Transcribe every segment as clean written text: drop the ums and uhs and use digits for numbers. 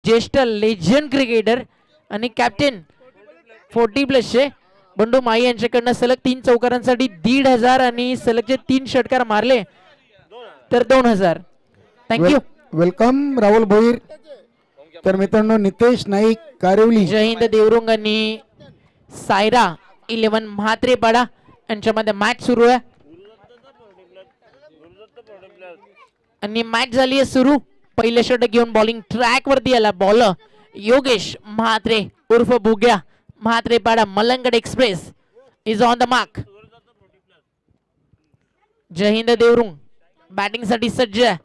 ज्येष्ठ legend cricketer आणि captain 40+ Bandu माई यांच्याकडनं सलग 3 चौकारांसाठी 1,500 आणि सलगचे 3 षटकार मारले तर 2,000. थँक्यू. वेलकम राहुल भोईर. तर मित्रांनो नितेश नाईक कारिवली. जय हिंद देवरुंग आणि सायरा 11 म्हात्रेपाडा यांच्यामध्ये मॅच सुरू आहे आणि मॅच झाली आहे सुरू. पहिले षटक घेऊन बॉलिंग ट्रॅक वरती आला बॉलर योगेश म्हात्रे उर्फ बुग्या. Mhatrepada Malangad express is on the mark. Jai Hind Devrung batting साठी सज्ज आहे.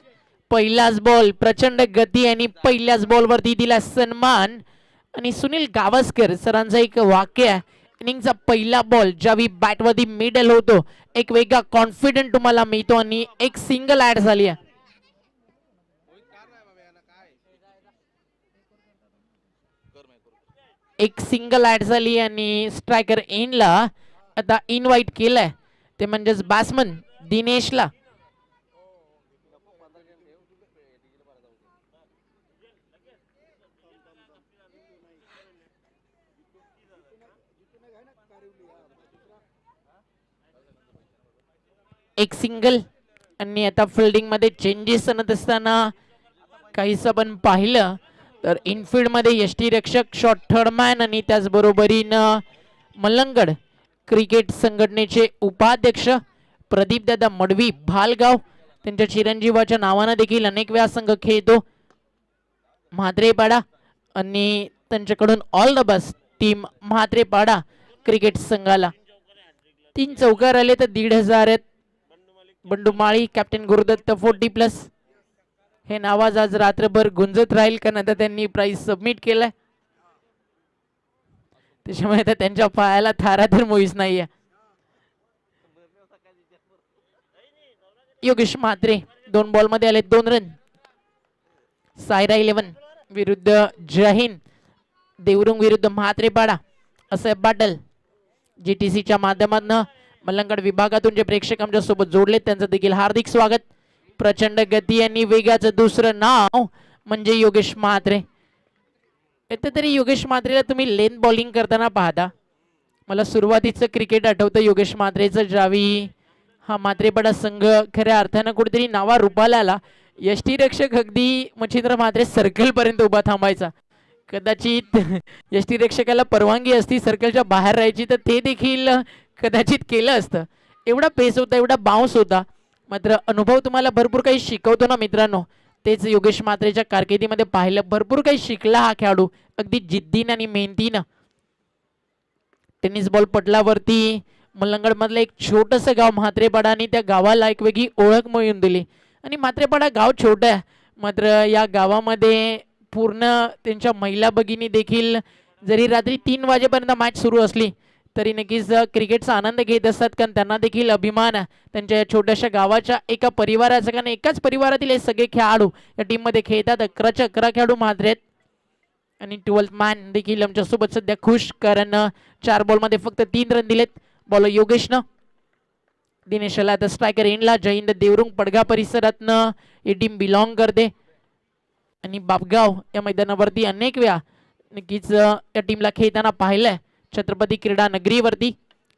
पहिलाच बॉल प्रचंड गती आणि पहिल्याच बॉल वरती दिला सन्मान. आणि सुनील गावस्कर सरांचं एक वाक्य आहे, इनिंगचा पहिला बॉल ज्यावेळी बॅटवरती मिडल होतो एक वेगळा कॉन्फिडंट तुम्हाला मिळतो आणि एक सिंगल ऍड झाली आहे. एक सिंगल ऍड झाली आणि स्ट्रायकर इनला आता इनवाइट केलंय ते म्हणजेच बॅट्समन दिनेशला. एक सिंगल आणि आता फिल्डिंग मध्ये चेंजेस आणत असताना काहीच आपण पाहिलं तर इनफिल्ड मध्ये यष्टी रक्षक शॉर्ट थर्डमॅन आणि त्याचबरोबरीनं मलंगड क्रिकेट संघटनेचे उपाध्यक्ष प्रदीप दादा मडवी भालगाव त्यांच्या चिरंजीवाच्या नावानं देखील अनेक वेळा संघ खेळतो म्हात्रेपाडा आणि त्यांच्याकडून all the best team Mhatrepada cricket संघाला. 3 चौकार आले तर 1,500 आहेत. बंडू माळी कॅप्टन गुरुदत्त 40+. हे नावाज आज रात्रभर गुंजत राहील कारण आता त्यांनी प्राइस सबमिट केलाय त्याच्यामुळे आता त्यांच्या पायाला थारा तर मुळीच नाहीये. योगेश म्हात्रे 2 बॉल मध्ये आले 2 रन. सायरा 11 विरुद्ध जय हिंद देवरुंग विरुद्ध म्हात्रेपाडा असं बॅटल जीटीसीच्या माध्यमातून मलंगड विभागातून जे प्रेक्षक आमच्या सोबत जोडले त्यांचं देखील हार्दिक स्वागत. प्रचंड गती आणि वेगाचं दुसरं नाव म्हणजे योगेश म्हात्रे. येथे तरी योगेश म्हात्रेला तुम्ही लेन बॉलिंग करताना पाहता. मला सुरुवातीचं क्रिकेट आठवतं योगेश म्हात्रेचं ज्यावेळी हा म्हात्रेपाडा संघ खऱ्या अर्थानं कुठेतरी नावा रूपाला आला. यष्टीरक्षक अगदी मच्छिंद्र म्हात्रे सर्कल पर्यंत उभा थांबायचा. कदाचित यष्टीरक्षकाला परवानगी असती सर्कलच्या बाहेर राहायची तर ते देखील कदाचित केलं असतं. एवढा पेस होता एवढा बाउन्स होता. मात्र अनुभव तुम्हाला भरपूर काही शिकवतो ना मित्रांनो. तेच योगेश म्हात्रेच्या कारकिर्दीमध्ये पाहिलं. भरपूर काही शिकला हा खेळाडू अगदी जिद्दीनं आणि मेहनतीनं. टेनिस बॉल पटलावरती मलंगड मधलं एक छोटंसं गाव म्हात्रेपाडा आणि त्या गावाला एक वेगळी ओळख मिळवून दिली. आणि म्हात्रेपाडा गाव छोटं आहे मात्र या गावामध्ये पूर्ण त्यांच्या महिला भगिनी देखील जरी रात्री 3 वाजेपर्यंत मॅच सुरू असली तरी नक्कीच क्रिकेटचा आनंद घेत असतात कारण त्यांना देखील अभिमान त्यांच्या छोट्याशा गावाच्या एका परिवाराचा. कारण एकाच परिवारातील हे सगळे खेळाडू या टीम मध्ये खेळतात. 11 खेळाडू म्हात्रे आहेत आणि 12th मॅन देखील आमच्यासोबत सध्या खुश कारण 4 बॉल मध्ये फक्त 3 रन दिलेत. बॉलर योगेशनं. दिनेशला आता स्ट्रायकर एंडला. जय हिंद देवरुंग पडगा परिसरातनं ही टीम बिलॉंग करते आणि बापगाव या मैदानावरती अनेक वेळा नक्कीच या टीमला खेळताना पाहिलंय. छत्रपती क्रीडा नगरीवरती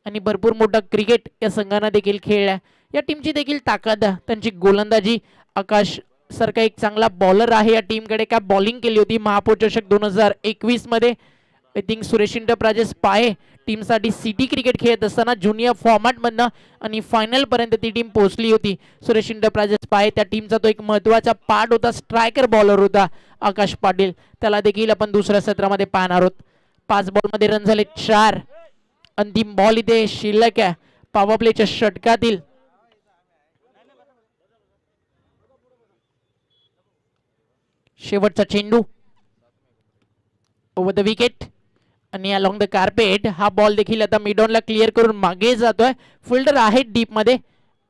आणि भरपूर मोठा क्रिकेट या संघानं देखील खेळलाय. या टीमची देखील ताकद त्यांची गोलंदाजी. आकाश सारखा एक चांगला बॉलर आहे या टीमकडे. काय बॉलिंग केली होती महापौर चषक 2021 मध्ये. आय थिंक सुरेश इंटरप्राइजेस पाय टीमसाठी सिटी क्रिकेट खेळत असताना ज्युनियर फॉर्मॅटमधनं आणि फायनल पर्यंत ती टीम पोहोचली होती. सुरेश इंटरप्राइजेस पाय त्या टीमचा तो एक महत्वाचा पार्ट होता. स्ट्रायकर बॉलर होता आकाश पाटील. त्याला देखील आपण दुसऱ्या सत्रामध्ये पाहणार आहोत. 5 बॉल मध्ये रन झाले 4. अंतिम बॉल इथे शिल्लक आहे पॉवर प्लेच्या षटकातील. शेवटचा चेंडू ओव्हर द विकेट आणि अलॉंग द कार्पेट. हा बॉल देखील आता मिडॉनला क्लिअर करून मागे जातोय. फिल्डर आहे डीप मध्ये.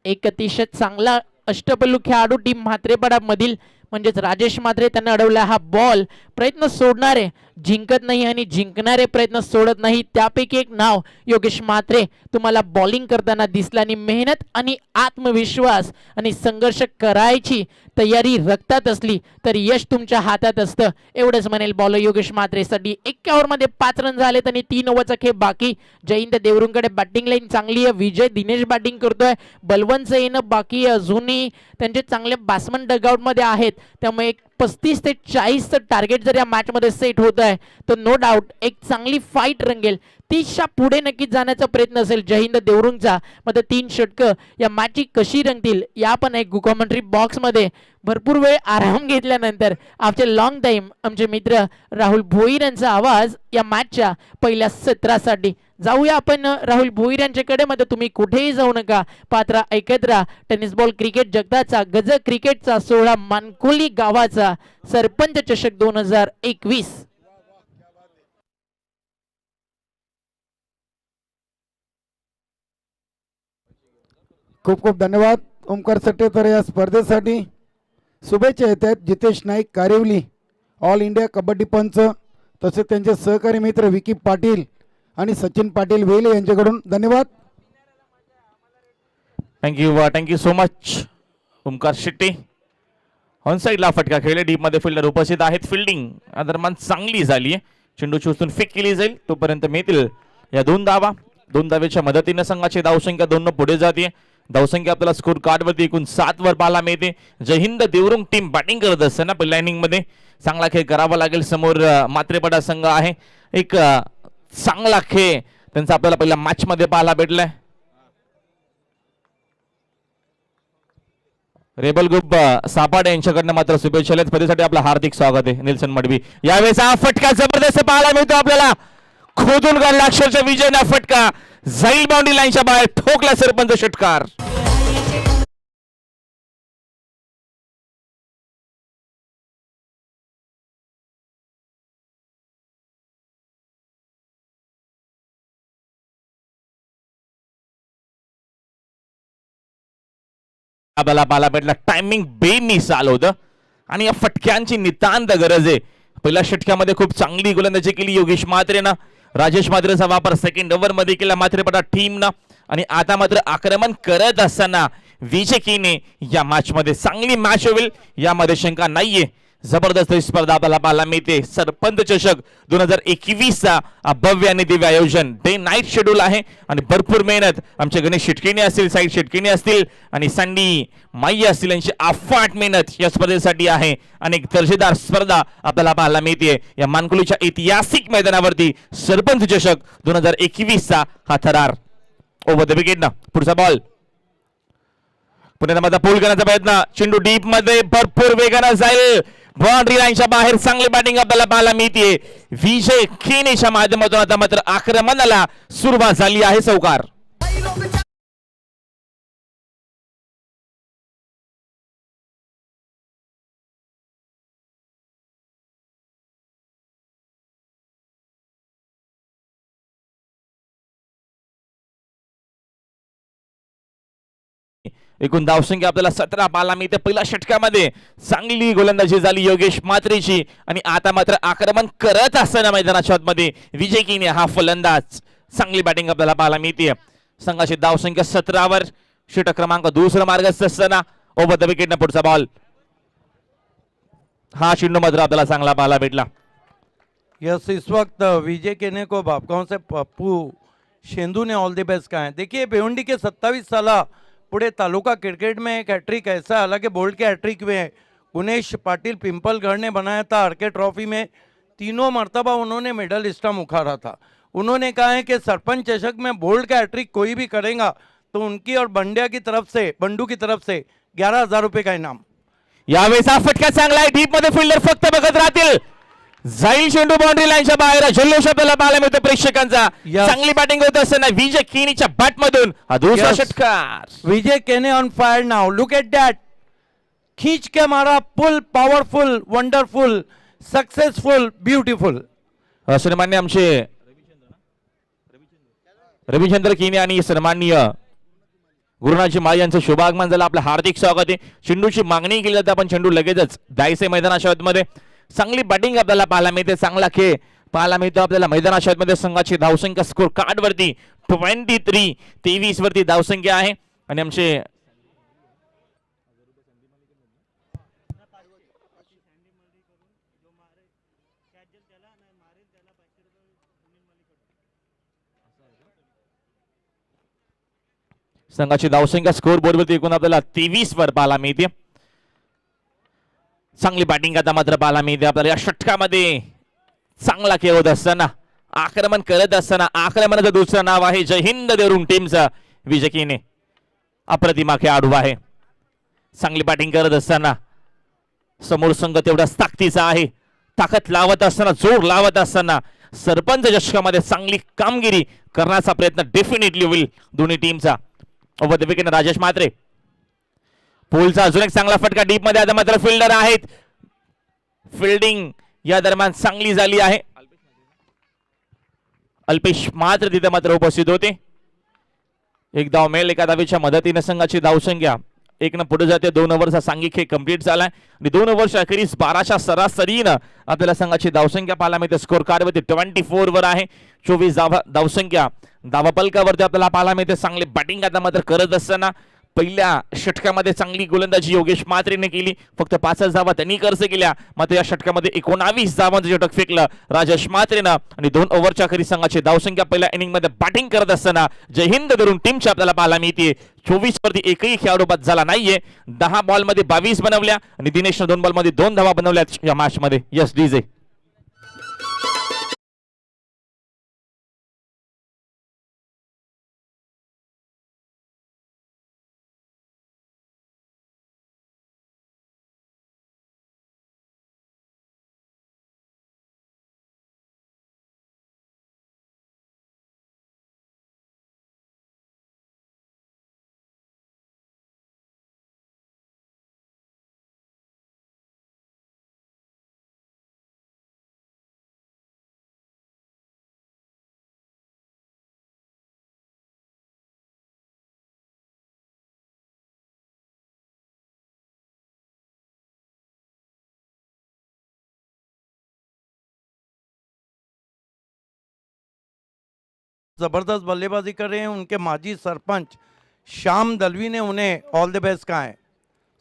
एक अतिशय चांगला अष्टपैलू खेळाडू टीम म्हात्रेपाडा मधील म्हणजेच राजेश म्हात्रे त्यांना अडवला. हा बॉल प्रयत्न सोडणारे जिंकत नाही आणि जिंकणारे प्रयत्न सोडत नाही, त्यापैकी एक नाव योगेश म्हात्रे तुम्हाला बॉलिंग करताना दिसला आणि मेहनत आणि आत्मविश्वास आणि संघर्ष करायची तयारी रक्तात असली तर यश तुमच्या हातात असतं, एवढंच म्हणेल बॉलर योगेश म्हात्रेसाठी. 51 मध्ये 5 रन झालेत आणि 3 ओव्हरचा खेळ बाकी. जयंत देवरुंगकडे बॅटिंग लाईन चांगली आहे. विजय दिनेश बॅटिंग करतोय, बलवंतचं येणं बाकी आहे. अजूनही त्यांचे चांगले बॅट्समन डगआउट मध्ये आहेत, त्यामुळे 35 ते 40चं टार्गेट जर या मॅच मध्ये सेट होत आहे तर नो डाऊट एक चांगली फाईट रंगेल. 30च्या पुढे नक्कीच जाण्याचा प्रयत्न असेल जयहिंद देवरुंगचा. मात्र 3 षटकं या मॅचची कशी रंगतील या पण एक कॉमेंट्री बॉक्स मध्ये भरपूर वेळ आराम घेतल्यानंतर आमचे लॉंग टाइम आमचे मित्र राहुल भोईर यांचा आवाज या मॅचच्या पहिल्या सत्रासाठी. जाऊया आपण राहुल भोईर यांच्याकडे. मध्ये तुम्ही कुठेही जाऊ नका, पात्रा ऐकत राहा. टेनिस बॉल क्रिकेट जगताचा, गज क्रिकेटचा सोहळा, मानकोली गावाचा सरपंच चषक 2021. खूप खूप धन्यवाद ओमकार सट्टे. तर या स्पर्धेसाठी शुभेच्छा येत आहेत जितेश नाईक कारिवली, ऑल इंडिया कबड्डी पंच, तसेच त्यांचे सहकारी मित्र विकी पाटील आणि सचिन पाटील वेले यांच्याकडून धन्यवाद. Thank you so much Omkar Shetty. On साईडला फटका खेळले, डीप मध्ये फिल्डर उपस्थित आहेत. फिल्डिंग दरम्यान चांगली झाली आहे. चेंडू चुचून फेक केली जाईल तोपर्यंत मिळतील या 2 धावा. 2 धावेच्या मदतीने संघाची धावसंख्या 2 पुढे जाते. धावसंख्या आपल्याला स्कोर कार्ड वरती एकूण 7 वर पाहायला मिळते. जयहिंद देवरुंग टीम बॅटिंग करत असताना पहिल्या इनिंग मध्ये चांगला खेळ करावा लागेल. समोर म्हात्रेपाडा संघ आहे, एक चांगला खेळ त्यांचा आपल्याला पहिल्या मॅच मध्ये पाहायला भेटलाय. रेबल ग्रुप सापाडे यांच्याकडनं मात्र शुभेच्छा स्पर्धेसाठी आपलं हार्दिक स्वागत आहे. निल्सन मडवी यावेळेस हा फटका जबरदस्त पाहायला मिळतो आपल्याला. खोदून काढला अक्षरशः विजयना फटका, जाईल बाउंड्री लाईनच्या बाहेर, ठोकला सरपंच षटकार. आपल्याला पाहायला भेटला टायमिंग बेमिसाल होतं आणि या फटक्यांची नितांत गरज आहे. पहिल्या षटक्यामध्ये खूप चांगली गोलंदाजी केली योगेश म्हात्रेनं. राजेश म्हात्रेचा वापर सेकंड ओव्हर मध्ये केला म्हात्रेपाडा टीमनं आणि आता मात्र आक्रमण करत असताना विजय कीने या मॅच मध्ये चांगली मॅच होईल यामध्ये शंका नाहीये. जबरदस्त स्पर्धा आपल्याला पाहायला मिळते. सरपंच चषक 2021 चा भव्य आणि दिव्य आयोजन, डे नाईट शेड्यूल आहे आणि भरपूर मेहनत आमचे गणेश शेटकीने असतील, साईड शेटकीने असतील आणि संडी माई असतील यांची अफाट मेहनत या स्पर्धेसाठी आहे. अनेक दर्जेदार स्पर्धा आपल्याला पाहायला मिळते या मानकुलीच्या ऐतिहासिक मैदानावरती. सरपंच चषक 2021 चा हा थरार. ओव्हर द विकेट ना पुढचा बॉल पुन्हा माझा पूल करण्याचा प्रयत्न. चेंडू डीप मध्ये भरपूर वेगानं जाईल, बाउंड्री लाईनच्या बाहेर. चांगली बॅटिंग आपल्याला पाहायला मिळते विजय खेनेच्या माध्यमातून. आता मात्र आक्रमणाला सुरुवात झाली आहे. चौकार एकूण धावसंख्या आपल्याला 17 पाहायला मिळते. पहिल्या षटकामध्ये चांगली गोलंदाजी झाली योगेश म्हात्रेची आणि आता मात्र आक्रमण करत असताना मैदानाच्या आतमध्ये विजय कीने हा फलंदाज. चांगली बॅटिंग आपल्याला पाहायला मिळते. संघाची धावसंख्या 17 वर. षटक क्रमांक 2 मार्गस्थ असताना ओव्हर द विकेट न पुढचा बॉल. हा चेंडू मात्र आपल्याला चांगला पाहायला भेटला. यस, इस वक्त विजय केने को बापगांव से पप्पू शेंदू ने ऑल द बेस्ट कहा है. देखिए भिवंडी के 27 साल पुणे तालुका क्रिकेट में एक हैट्रिक ऐसा है, हालांकि बोल्ड के हैट्रिक में गुनेश पाटिल पिंपलगढ़ ने बनाया था. आरके ट्रॉफी में 3 मरतबा उन्होंने मेडल स्टम्प उखाड़ा था. उन्होंने कहा है कि सरपंच चषक में बोल्ड का हैट्रिक कोई भी करेगा तो उनकी और बंड्या की तरफ से, बंडू की तरफ से 11,000 रुपये का इनाम. यावेळेस हा फटका चांगला आहे. डीप मध्ये फिल्डर फक्त बघत राहतील. जाईल चेंडू बाउंड्री लाईनच्या बाहेर. जल्लोष आपल्याला पाहायला मिळतो प्रेक्षकांचा. चांगली बॅटिंग होत असताना विजय कीनीच्या बॅट मधून हा दुसरा षटकार. विजय केने on fire now. Look at that, खींच के मारा. फुल पावरफुल, वंडरफुल, सक्सेसफुल, ब्युटिफुल. सन्मान्य आमचे रविचंद्र कीने आणि सन्माननीय गुरुनाथजी माळी यांचं शुभागमन झालं. आपलं हार्दिक स्वागत आहे. चेंडूची मागणी केली जाते, आपण चेंडू लगेचच द्यायचे मैदानाच्या आतमध्ये. चांगली बॅटिंग आपल्याला पाहायला मिळते, चांगला खेळ पाहायला मिळतो आपल्याला मैदानाच्या मध्ये. संघाची धावसंख्या स्कोर कार्ड वरती 23 वरती धावसंख्या आहे. आणि आमचे संघाची धावसंख्या स्कोर बोर्ड वरती एकूण आपल्याला 23 वर पाहायला मिळते. चांगली बॅटिंग आता मात्र पाहायला मिळते आपल्याला या षटकामध्ये. चांगला खेळ होत असताना, आक्रमण करत असताना, आक्रमणाचं दुसरं नाव आहे जय हिंद देवरुंग टीमचा विजय केने. अप्रतिमा खेळाडू आहे. चांगली बॅटिंग करत असताना समोर संघ तेवढाच ताकदीचा आहे. ताकद लावत असताना, जोर लावत असताना सरपंच चषकामध्ये चांगली कामगिरी करण्याचा प्रयत्न डेफिनेटली होईल दोन्ही टीमचा. Over the wicket Rajesh Mhatre. पोलचा अजून एक चांगला फटका डीप मध्ये आता मात्र फिल्डर आहेत. फिल्डिंग या दरम्यान चांगली झाली आहे. अल्पेश मात्र तिथे मात्र उपस्थित होते. एक धाव मिळेल एका धावेच्या मदतीने. संघाची धावसंख्या 1 पुढे जाते. 2 ओव्हरचा सांघिक खेळ कंप्लीट झालाय आणि 2 ओव्हरच्या अखेरीस 12च्या सरासरीनं आपल्याला संघाची धावसंख्या पाहायला मिळते. स्कोर कार्डवरती 24 वर आहे. 24 धावसंख्या धावपलकावरती आपल्याला पाहायला मिळते. चांगली बॅटिंग आता मात्र करत असताना पहिल्या षटकामध्ये चांगली गोलंदाजी योगेश म्हात्रेने केली. फक्त 5 धावा त्यांनी खर्च केल्या. मात्र या षटकामध्ये 19 धावांचं षटक फेकलं राजेश म्हात्रेनं. आणि 2 ओव्हरच्या अखेरीस संघाची धावसंख्या पहिल्या इनिंग मध्ये बॅटिंग करत असताना जय हिंद देवरुंग टीमची आपल्याला पाहायला मिळते. 24 वरती एकही खेळाडू बाद झाला नाहीये. 10 बॉल मध्ये 22 बनवल्या आणि दिनेशनं 2 बॉल मध्ये 2 धावा बनवल्या या मॅच मध्ये. Yes DJ. जबरदस्त बल्लेबाजी कर रहे हैं। उनके माजी सरपंच श्याम दलवी ने उन्हें ऑल द बेस्ट कहा है।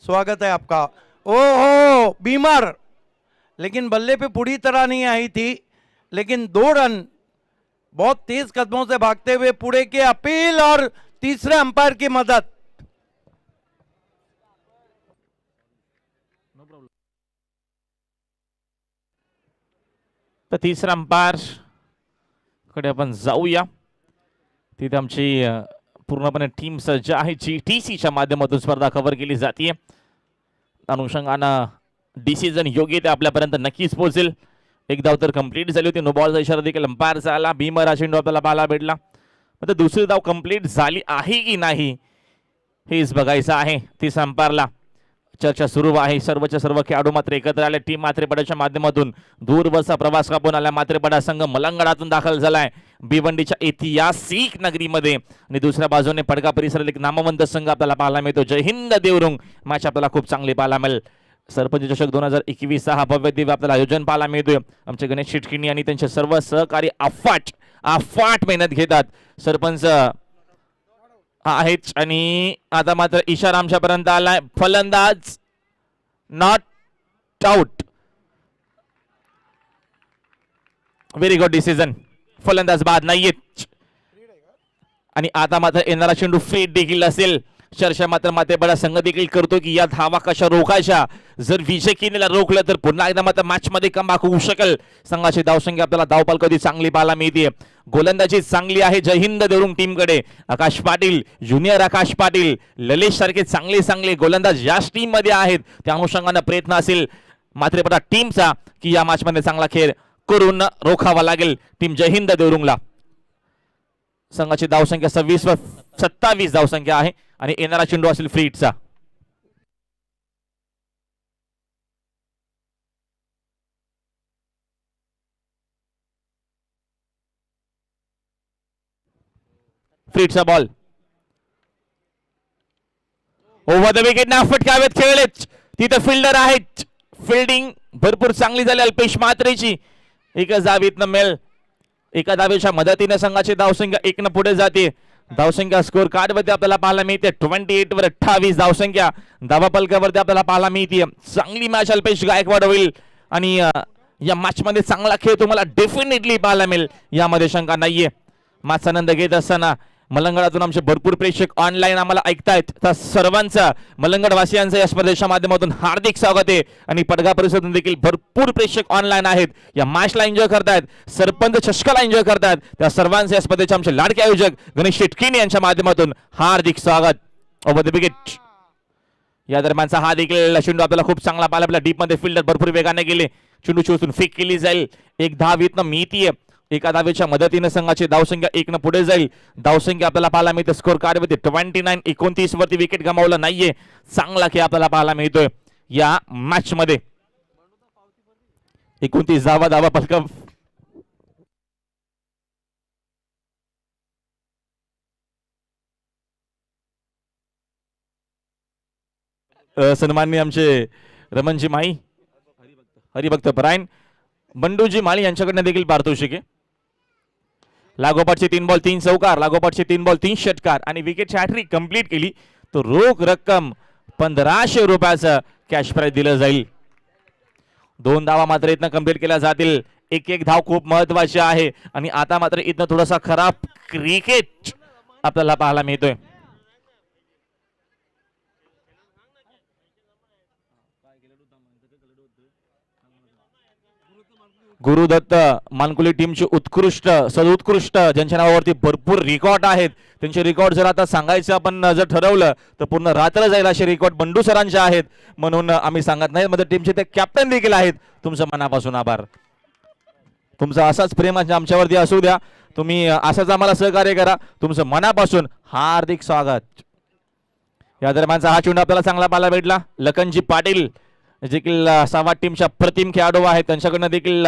स्वागत है आपका। ओहो बीमार, लेकिन बल्ले पे पूरी तरह नहीं आई थी, लेकिन 2 रन बहुत तेज कदमों से भागते हुए पुणे के अपील और तीसरे अंपायर की मदद। तर तिसरा अंपायर कडे आपण जाऊया. तिथे आमची पूर्णपणे टीम सज्ज आहे. GTC च्या माध्यमातून स्पर्धा कव्हर केली जाते. अनुषंगानं डिसिजन योग्य ते आपल्यापर्यंत नक्कीच पोहोचेल. एक धाव तर कंप्लीट झाली होती. नो बॉलचा इशारा देखील अंपायरचा आला. भीमर चेंडू आपल्याला पाहायला भेटला. आता दुसरी धाव कंप्लीट झाली आहे की नाही हेच बघायचं आहे. तिसऱ्या अंपायरला चर्चा सुरू आहे. सर्वच्या सर्व खेळाडू मात्र एकत्र आले. टीम मात्रेपडाच्या माध्यमातून दूरवरचा प्रवास कापून आला. मात्रेपडा संघ मलंगडातून दाखल झालाय भिवंडीच्या ऐतिहासिक नगरीमध्ये. आणि दुसऱ्या बाजूने पडगा परिसरातील एक नामवंत संघ आपल्याला पाहायला मिळतो जय हिंद देवरुंग. मॅच आपल्याला खूप चांगली पाहायला मिळेल. सरपंच चषक 2021 हा भव्य दिव्य आपल्याला आयोजन पाहायला मिळतोय. आमचे गणेश शिटकिणी आणि त्यांचे सर्व सहकारी अफाट मेहनत घेतात. सरपंच आहेत आणि आता मात्र इशारा आमच्यापर्यंत आलाय. फलंदाज not out. Very good decision. फलंदाज बाद नाहीयेत आणि आता मात्र येणारा चेंडू फ्री देखील असेल. चर्चा मात्र मातेबडा संघ देखील करतो की या धावा कशा रोखायच्या. जर विजय केलेला रोखलं तर पुन्हा एकदा मात्र मॅच मध्ये कमबॅक होऊ शकेल. संघाची धावसंख्या आपल्याला धावपाल कधी चांगली पाहायला मिळते. गोलंदाजी चांगली आहे जय हिंद देवरुंग टीमकडे. आकाश पाटील, ज्युनियर आकाश पाटील, ललेश सारखे चांगले गोलंदाज याच टीम मध्ये आहेत. त्या अनुषंगाने प्रयत्न असेल मात्रेपडा टीमचा की या मॅच मध्ये चांगला खेळ करून रोखावा लागेल टीम जय हिंद देवरुंगला. संघाची धावसंख्या 27 धावसंख्या आहे आणि येणारा चेंडू असेल फ्री हिटचा. फ्री हिटचा बॉल ओव्हर द विकेट ना फटकावेत खेळलेच. तिथे फिल्डर आहेत. फिल्डिंग भरपूर चांगली झाली अल्पेश म्हात्रेची. एकच धावीतनं मेल, एका धावेच्या मदतीने संघाची धावसंख्या 1 पुढे जाते. धावसंख्या स्कोर कार्ड वरती आपल्याला पाहायला मिळते 28 वर 28 धावसंख्या धावा फलकावरती आपल्याला पाहायला मिळते. चांगली मॅच अल्पेश गायकवाड होईल आणि या मॅच मध्ये चांगला खेळ तुम्हाला डेफिनेटली पाहायला मिळेल, यामध्ये शंका नाहीये. मॅच आनंद घेत असताना मलंगडातून आमचे भरपूर प्रेक्षक ऑनलाईन आम्हाला ऐकतायत. त्या सर्वांचं मलंगड वासियांचं या स्पर्धेच्या माध्यमातून हार्दिक स्वागत आहे. आणि पडगा परिसरातून देखील भरपूर प्रेक्षक ऑनलाईन आहेत, या मॅचला एन्जॉय करतायत, सरपंच चषकाला एन्जॉय करतायत. त्या सर्वांचे या स्पर्धेचे आमचे लाडके आयोजक गणेश शेटकीन यांच्या माध्यमातून हार्दिक स्वागत. ओव्हर द विकेट या दरम्यानचा हा देखील चेंडू आपल्याला खूप चांगला पाहिला. डीप मध्ये फिल्डर भरपूर वेगाने गेले, चेंडू चोचून फेक केली जाईल. एक धावीतनं मिळतीये, एका धावेच्या मदतीने संघाची धावसंख्या 1 पुढे जाईल. धावसंख्या आपल्याला पाहायला मिळते स्कोर कार्ड वरती 29-29 वरती विकेट गमावलं नाहीये. चांगला खेळ आपल्याला पाहायला मिळतोय या मॅच मध्ये. 29 धावा फलक सन्माननीय आमचे रमणजी माई, हरिभक्त परायण बंडूजी माळी यांच्याकडनं देखील पारितोषिक आहे. लागोपाठचे 3 बॉल 3 चौकार, लागोपाठचे 3 बॉल 3 षटकार आणि विकेटची हॅट्रिक कंप्लीट केली तो रोख रक्कम 1500 रुपयाचं कॅश प्राइज दिलं जाईल. 2 धावा मात्र इथनं कंप्लीट केल्या जातील. एक धाव खूप महत्वाची आहे आणि आता मात्र इथनं थोडासा खराब क्रिकेट आपल्याला पाहायला मिळतोय. गुरुदत्त मानकुली टीमचे उत्कृष्ट सदुत्कृष्ट ज्यांच्या नावावरती भरपूर रेकॉर्ड आहेत, त्यांचे रेकॉर्ड जर आता सांगायचं आपण जर ठरवलं तर पूर्ण रात्र जाईल असे रेकॉर्ड बंडू सरांचे आहेत, म्हणून आम्ही सांगत नाही. मध्ये टीमचे ते कॅप्टन देखील आहेत. तुमचं मनापासून आभार. तुमचं असाच प्रेम आमच्यावरती असू द्या, तुम्ही असंच आम्हाला सहकार्य करा. तुमचं मनापासून हार्दिक स्वागत. या दरम्यानचा हा चेंडू आपल्याला चांगला पाहायला भेटला. लखनजी पाटील देखील सावा टीमच्या प्रतिम खेळाडू आहेत, त्यांच्याकडनं देखील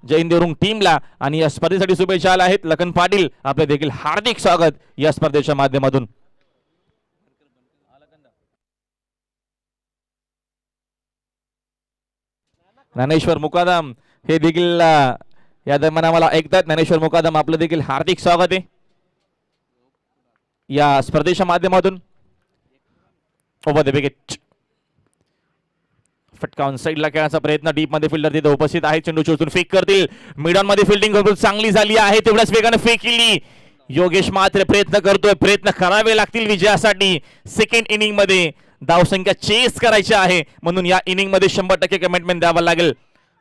जैन देवरुंग टीमला आणि या स्पर्धेसाठी शुभेच्छा आल्या आहेत. लखन पाटील आपले देखील हार्दिक स्वागत या स्पर्धेच्या माध्यमातून. ज्ञानेश्वर मुकादम हे देखील या दरम्यान आम्हाला ऐकतात. ज्ञानेश्वर मुकादम आपलं देखील हार्दिक स्वागत आहे या स्पर्धेच्या माध्यमातून. ओव्हर द विकेट फटकावून साईडला खेळण्याचा प्रयत्न, डीप मध्ये फिल्डर तिथे उपस्थित आहे. चेंडू चोचून फेक करतील. मिडॉन मध्ये फिल्डिंग भरपूर चांगली झाली आहे, तेवढ्याच वेगाने फेक केली. योगेश मात्र प्रयत्न करतोय, प्रयत्न करावे लागतील विजयासाठी. सेकंड इनिंग मध्ये धावसंख्या चेस करायची आहे, म्हणून या इनिंग मध्ये 100% कमिटमेंट द्यावा लागेल.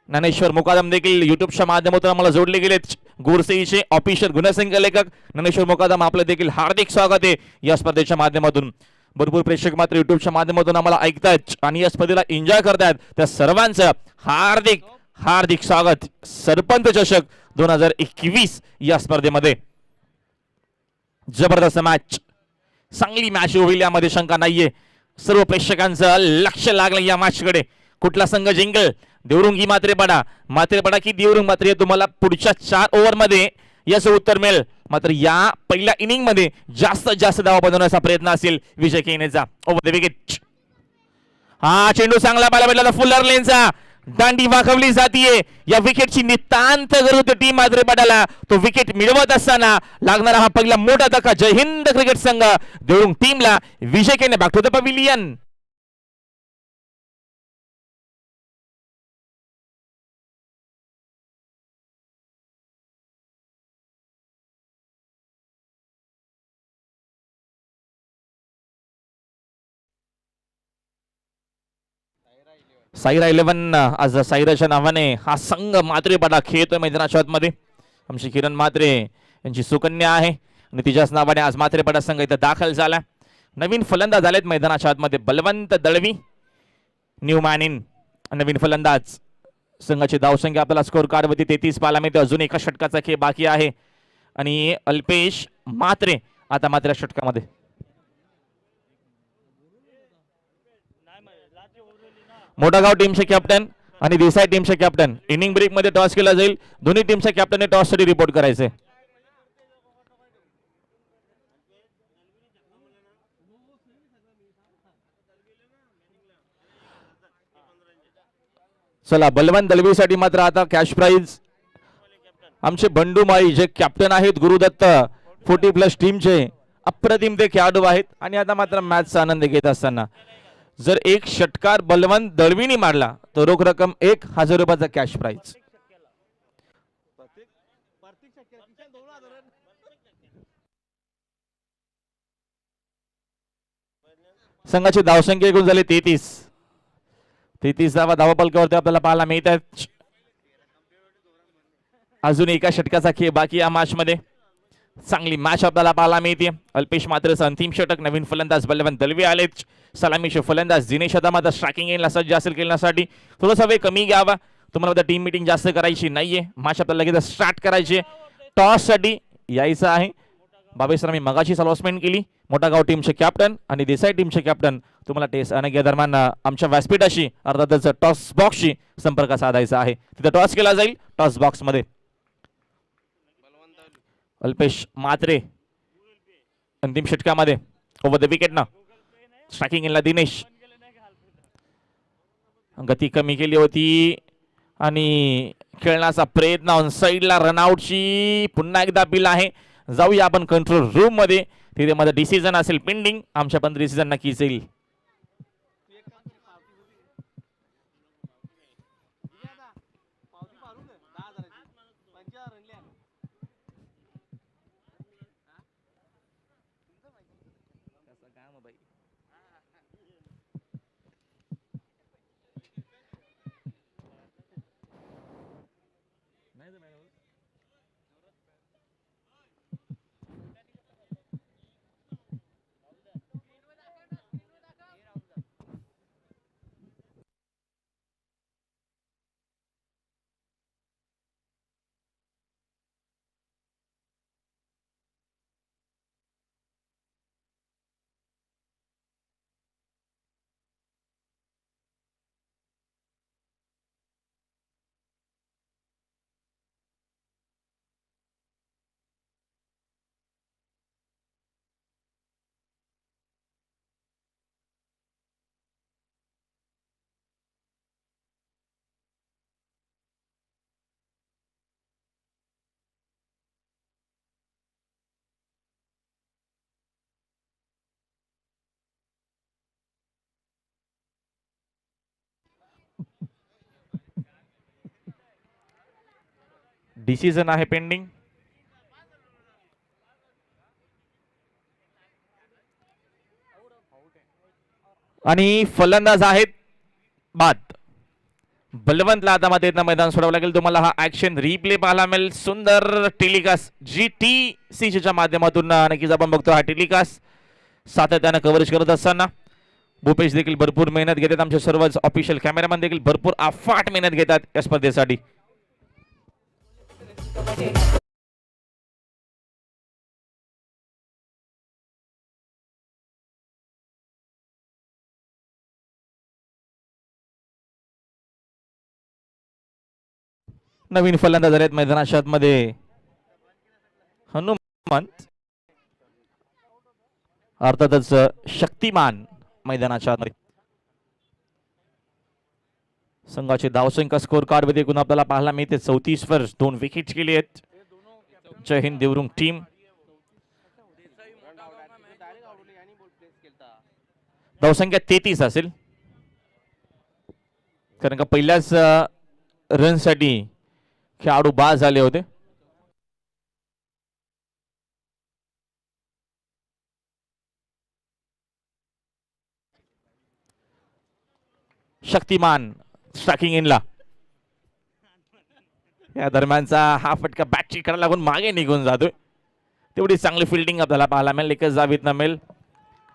ज्ञानेश्वर मुकादम देखील युट्यूबच्या माध्यमातून आम्हाला जोडले गेलेत. गुरसेईचे ऑफिशियल गुणसंख्या लेखक ज्ञानेश्वर मुकादम आपलं देखील हार्दिक स्वागत आहे या स्पर्धेच्या माध्यमातून. भरपूर प्रेक्षक मात्र युट्यूबच्या माध्यमातून आम्हाला ऐकतायत आणि या स्पर्धेला एन्जॉय करतायत. त्या सर्वांचं हार्दिक हार्दिक स्वागत. सरपंच चषक 2021 या स्पर्धेमध्ये जबरदस्त मॅच, चांगली मॅच होईल यामध्ये शंका नाहीये. सर्व प्रेक्षकांचं लक्ष लागलं या मॅच कडे. कुठला संघ जिंकल, देवरुंगी मात्रेपाडा की देवरुंग मात्रे, तुम्हाला पुढच्या 4 ओव्हर मध्ये याचं उत्तर मिळेल. मात्र या पहिल्या इनिंग मध्ये जास्तीत जास्त धावा बनवण्याचा प्रयत्न असेल विजय केनेचा. ओव्हर द विकेट हा चेंडू चांगला पाहायला भेटला. फुलर लेनचा दांडी वाकवली जातीये. या विकेटची नितांत गरज होती टीम मात्रेपाड्याला. तो विकेट मिळवत असताना लागणारा हा पहिला मोठा धक्का जय हिंद क्रिकेट संघ देवरुंग टीमला. Vijay Kene back to the pavilion. Saira 11 आज साईराच्या नावाने हा संघ मात्रेपाडा खेळतोय मैदानाच्या आतमध्ये. आमची किरण मात्रे यांची सुकन्या आहे आणि तिच्याच नावाने आज मात्रेपाडा संघ इथं दाखल झाला. नवीन फलंदाज झालेत मैदानाच्या आतमध्ये Balwant Dalvi, new man in. नवीन फलंदाज. संघाची धावसंख्या आपल्याला स्कोर कार्ड वरती 33 पाहायला मिळते. अजून एका षटकाचा खेळ बाकी आहे आणि अल्पेश मात्रे आता मात्र षटकामध्ये. मोठागाव टीमचे कॅप्टन आणि देसाई टीमचे कॅप्टन. इनिंग ब्रेक मध्ये टॉस केला जाईल. दोन्ही टीमच्या कॅप्टनने टॉस साठी रिपोर्ट करायचे. चला बलवान दळवीसाठी मात्र आता कॅश प्राइज आमचे बंडू माळी जे कॅप्टन आहेत गुरुदत्त 40+ टीमचे अप्रतिम ते खेळाडू आहेत आणि आता मात्र मॅचचा आनंद घेत असताना जर एक षटकार बलवंत दळवीने मारला तर रोख रक्कम 1000 रुपयाचा कॅश प्राइज. संघाची धावसंख्या एकूण झाली 33 धावा धावपलकावरती आपल्याला पाहायला मिळतात. अजून एका षटकाचा खेळ बाकी या मॅच मध्ये. चांगली मॅच आपल्याला पाहायला मिळते. अल्पेश मात्रचा अंतिम षटक. नवीन फलंदाज बलवंत दळवी आलेच. सलामीचे फलंदाज दिनेश आता मात्र स्ट्रायकिंग एंडला सज्ज असेल खेळण्यासाठी. थोडासा वेळ कमी घ्यावा. तुम्हाला टीम मीटिंग जास्त करायची नाहीये. मॅच आपल्याला लगेच स्टार्ट करायची. टॉस साठी यायचं आहे. बाबेसरांनी मगाशीच अनाउन्समेंट केली. मोठा गाव टीमचे कॅप्टन आणि देसाई टीमचे कॅप्टन तुम्हाला टेस्ट आणि या दरम्यान आमच्या व्यासपीठाशी अर्थातच टॉस बॉक्सशी संपर्क साधायचा आहे. तिथे टॉस केला जाईल. टॉस बॉक्स मध्ये अल्पेश मात्रे अंतिम षटकामध्ये ओव्हर द विकेट ना. स्ट्रायकिंग इनला दिनेश. गती कमी केली होती आणि खेळण्याचा प्रयत्न ऑन साइडला रनआउटची पुन्हा एकदा अपील आहे. जाऊया आपण कंट्रोल रूम मध्ये. तिथे माझा डिसिजन असेल पेंडिंग. आमच्या पण डिसिजन नक्कीच येईल. डिसिजन आहे पेंडिंग. आणि फलंदाज आहेत बाद. बलवंतला आता मध्ये मैदान सोडावं लागेल. तुम्हाला हा ऍक्शन रिप्ले पाहायला मिळेल. सुंदर टेलिकास्ट GTC च्या माध्यमातून नक्कीच आपण बघतो. हा टेलिकास्ट सातत्यानं कव्हरेज करत असताना भूपेश देखील भरपूर मेहनत घेतात. आमचे सर्वच ऑफिशियल कॅमेरामॅन देखील भरपूर अफाट मेहनत घेतात या स्पर्धेसाठी. नवीन फलंदाज आहेत मैदानाच्या आतमध्ये हनुमंत अर्थातच शक्तिमान मैदानाच्या आतमध्ये. संघाचे धावसंख्या स्कोर कार्ड मध्ये एकूण आपल्याला पाहायला मिळते 34 वर 2 विकेट केली आहेत. जय हिंद देवरुंग टीम. धावसंख्या 33 असेल कारण का पहिल्याच रन साठी खेळाडू बाद झाले होते. शक्तिमान स्ट्रायकिंग इनला. या दरम्यानचा हा फटका बॅटची करायला लागून मागे निघून जातोय. तेवढी चांगली फिल्डिंग आपल्याला पाहायला मिळेल. एकच धावीत मिळेल.